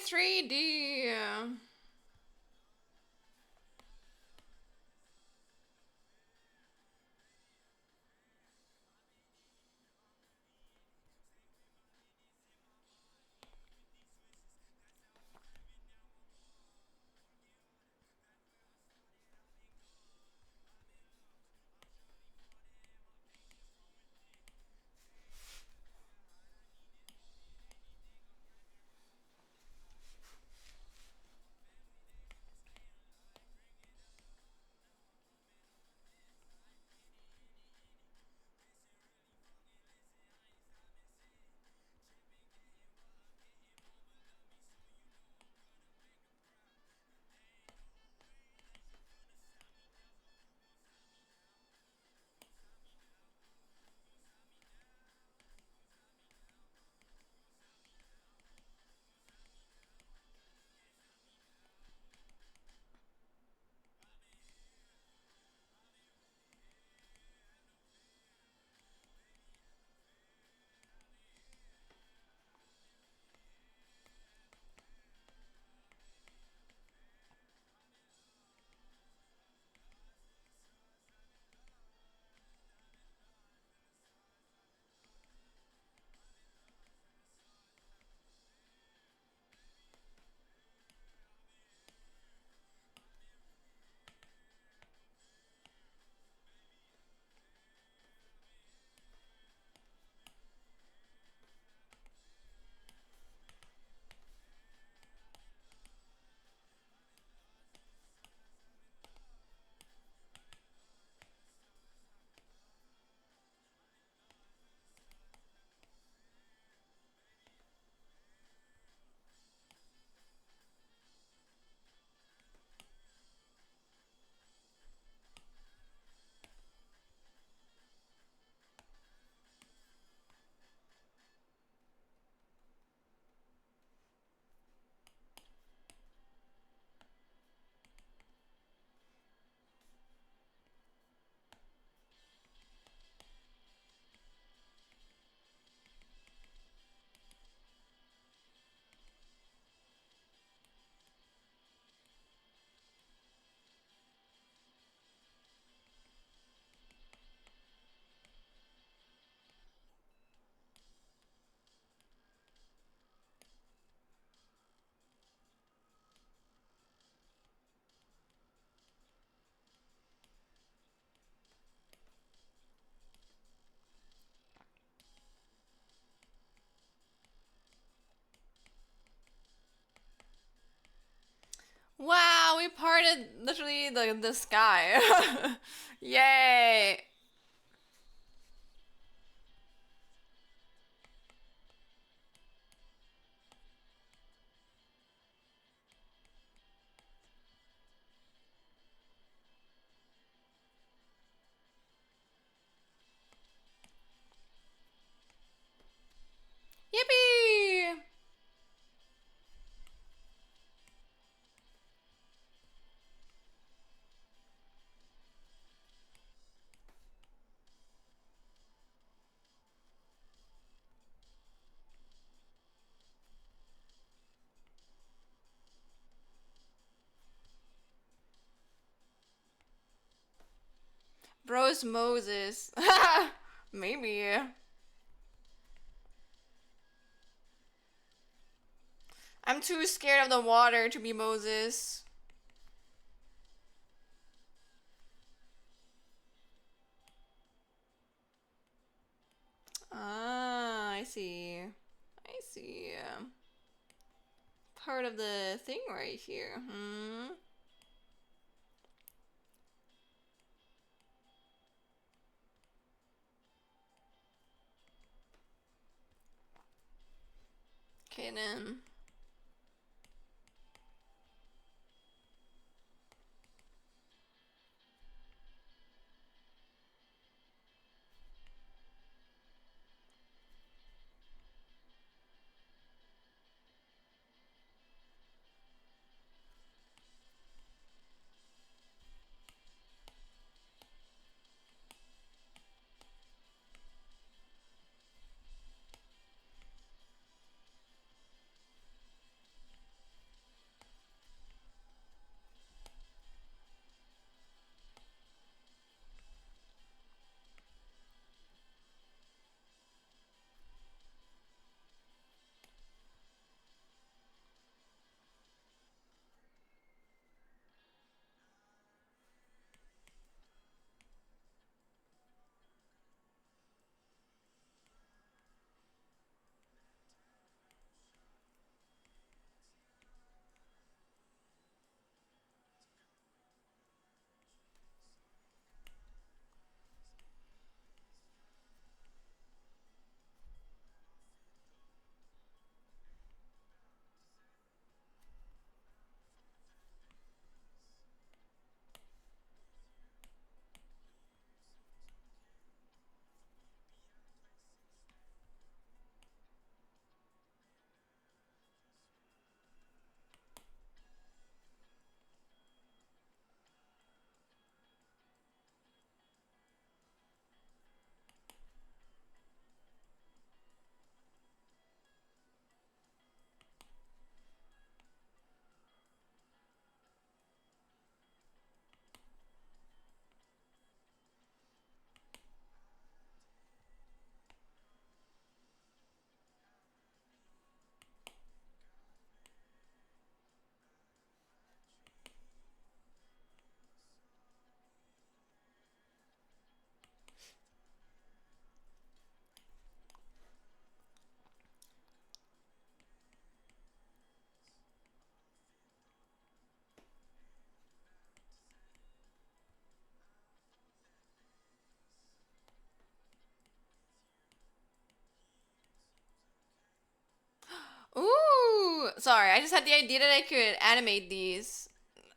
3D. Wow, we parted literally the sky. Yay! Yippee! Bro's Moses. Maybe. I'm too scared of the water to be Moses. Ah, I see. I see. Part of the thing right here. Hmm. Okay then. Ooh, sorry. I just had the idea that I could animate these.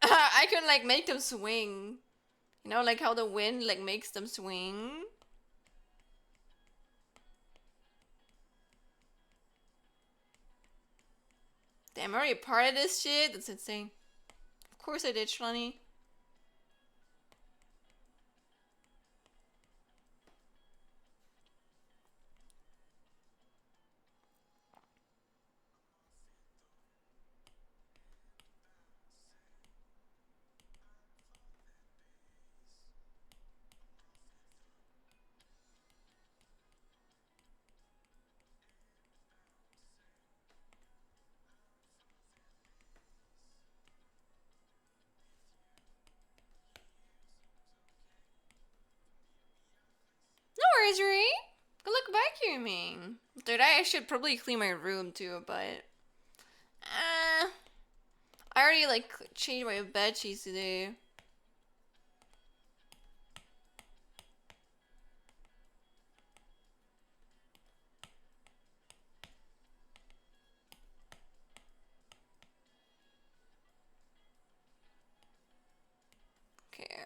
I could like make them swing. You know, like how the wind like makes them swing. Damn, I'm already part of this shit. That's insane. Of course I did, Shlani. No worries, Ree. Good luck vacuuming. Dude, I should probably clean my room too, but I already like changed my bed sheets today. Okay.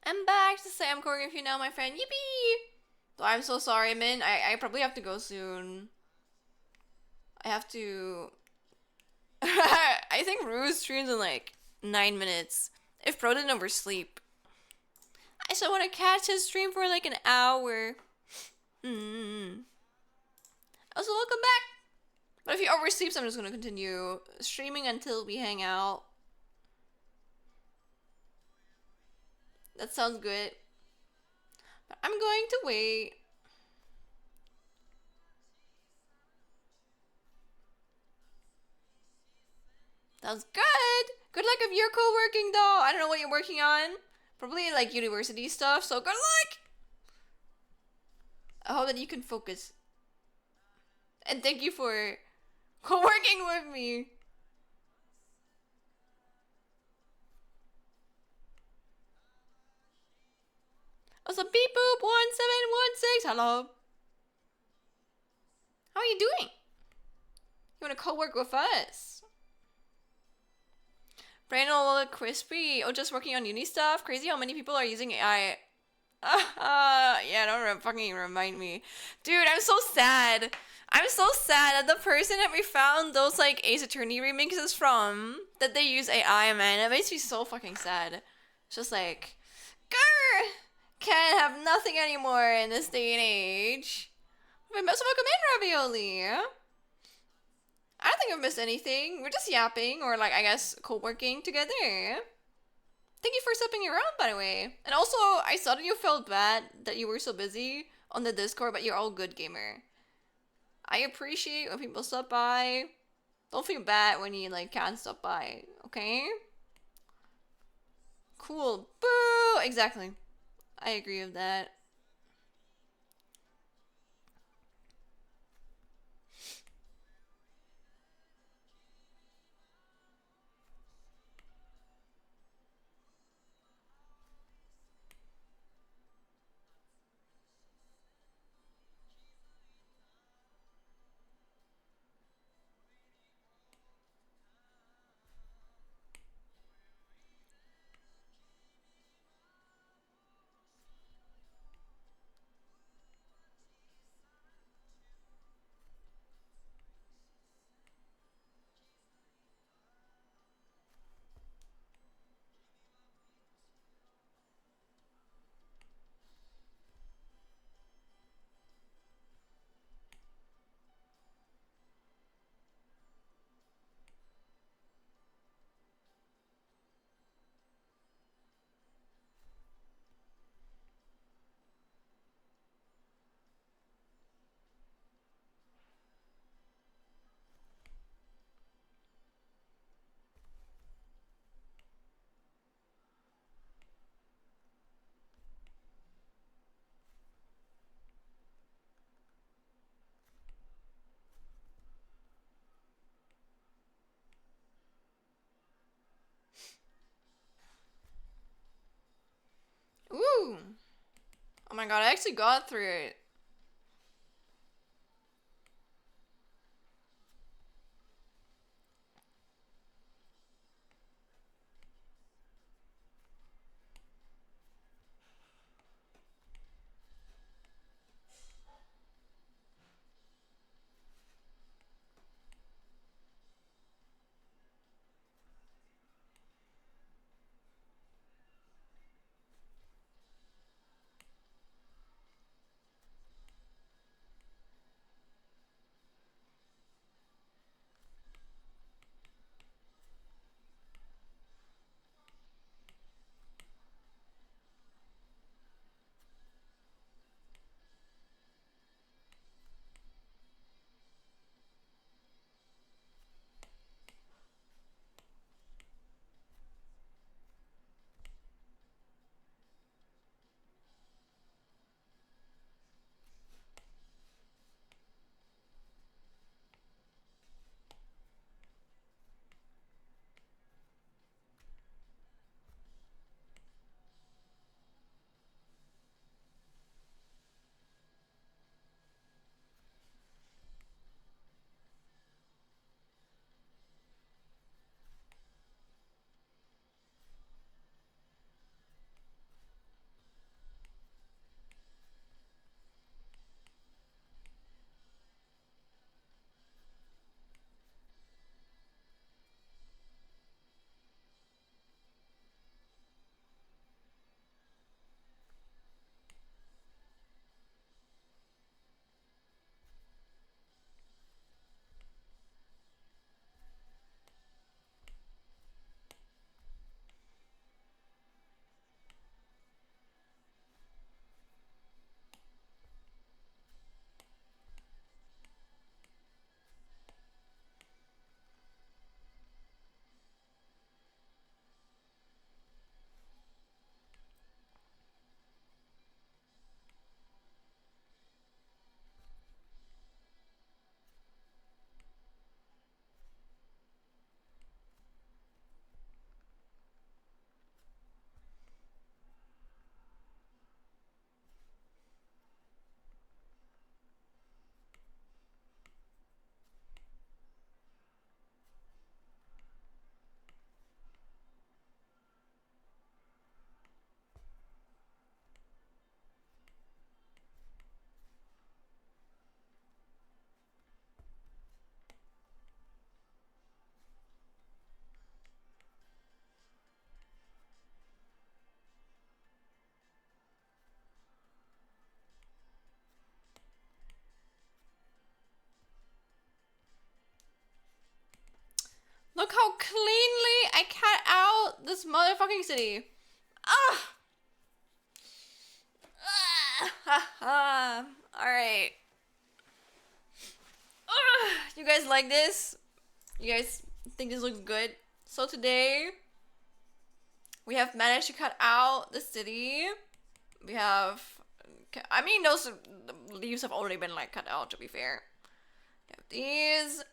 I'm back to say I'm calling you now, my friend. Yippee! Oh, I'm so sorry, Min. I probably have to go soon. I have to. I think Ruse streams in like 9 minutes. If Pro didn't oversleep. I still want to catch his stream for like an hour. Also, welcome back. But if he oversleeps, I'm just gonna continue streaming until we hang out. That sounds good. But I'm going to wait. Sounds good. Good luck if you're co-working though. I don't know what you're working on. Probably like university stuff, so good luck. I hope that you can focus. And thank you for co-working with me. Also, beep boop 1716. Hello. How are you doing? You want to co-work with us? Brain a little crispy. Oh, just working on uni stuff. Crazy how many people are using AI. Yeah, don't fucking remind me. Dude, I'm so sad. I'm so sad that the person that we found those like Ace Attorney remixes from, that they use AI, man. It makes me so fucking sad. It's just like, grr, can't have nothing anymore in this day and age. Wait, so welcome in, Ravioli. I don't think I've missed anything. We're just yapping, or like, I guess, co-working together. Thank you for stepping around, by the way. And also, I saw that you felt bad that you were so busy on the Discord, but you're all good, gamer. I appreciate when people stop by. Don't feel bad when you like can't stop by, okay? Cool. Boo! Exactly. I agree with that. Ooh. Oh my god, I actually got through it. fucking city. Ah! Alright. You guys like this? You guys think this looks good? So today, we have managed to cut out the city. We have... I mean, those leaves have already been, like, cut out, to be fair. We have these.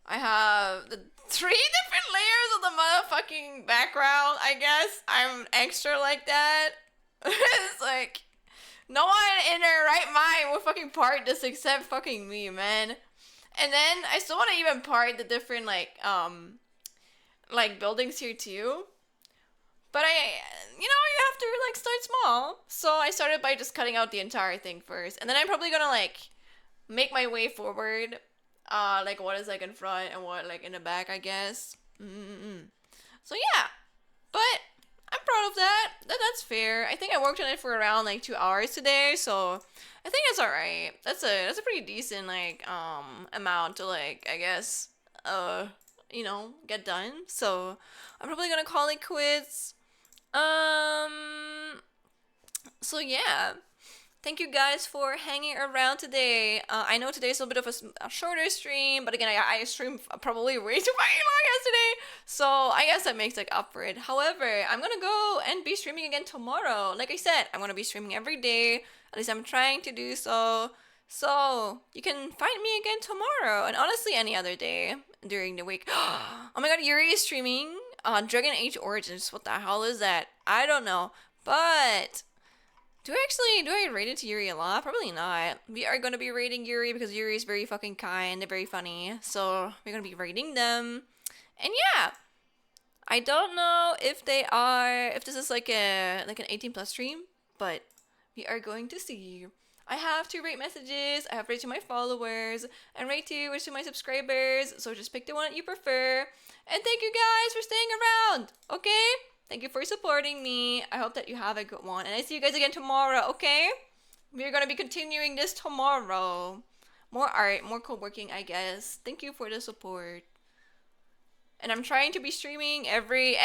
I have the 3 different layers of the motherfucking background, I guess. I'm extra like that. It's like... No one in their right mind will fucking part this except fucking me, man. And then I still want to even part the different like buildings here too. But you have to like start small. So I started by just cutting out the entire thing first, and then I'm probably gonna like make my way forward, like what is like in front and what like in the back, I guess. So yeah, but I'm proud of that. That's fair. I think I worked on it for around like 2 hours today, so I think that's alright. That's a pretty decent like amount to like, I guess, get done. So I'm probably gonna call it quits. So yeah. Thank you guys for hanging around today. I know today's a bit of a shorter stream, but again, I streamed probably way too fucking long yesterday, so I guess that makes like up for it. However, I'm gonna go and be streaming again tomorrow. Like I said, I'm gonna be streaming every day. At least I'm trying to do so. So you can find me again tomorrow, and honestly, any other day during the week. Oh my god, Yuri is streaming Dragon Age Origins. What the hell is that? I don't know, but. Do I rate it to Yuri a lot? Probably not. We are going to be rating Yuri because Yuri is very fucking kind and very funny. So we're going to be rating them. And yeah, I don't know if this is like an 18 plus stream, but we are going to see. I have to rate messages, I have rate to my followers, and rate to my subscribers. So just pick the one that you prefer. And thank you guys for staying around, okay? Thank you for supporting me. I hope that you have a good one. And I see you guys again tomorrow, okay? We're going to be continuing this tomorrow. More art, more co-working, I guess. Thank you for the support. And I'm trying to be streaming every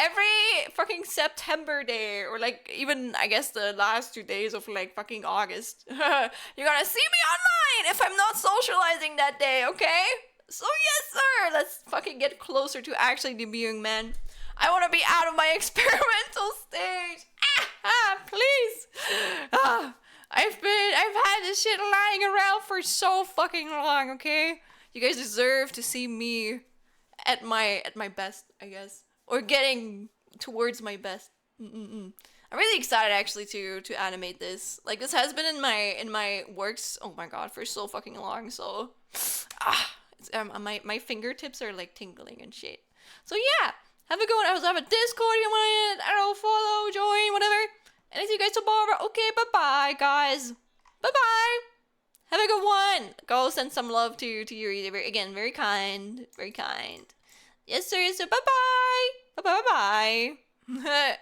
fucking September day. Or like even, I guess, the last 2 days of like fucking August. You're gonna see me online if I'm not socializing that day, okay? So yes, sir. Let's fucking get closer to actually debuting, man. I want to be out of my experimental stage. Please. I've had this shit lying around for so fucking long, okay? You guys deserve to see me at my best, I guess, or getting towards my best. I'm really excited actually to animate this. Like this has been in my works. Oh my god, for so fucking long. So, my fingertips are like tingling and shit. So yeah. Have a good one. I also have a Discord if you want it. I don't know, follow, join, whatever. And I see you guys tomorrow. Okay, bye-bye, guys. Bye-bye. Have a good one. Go send some love to Yuri. Again, very kind. Very kind. Yes, sir. Yes, sir. Bye-bye. Bye-bye. Bye-bye.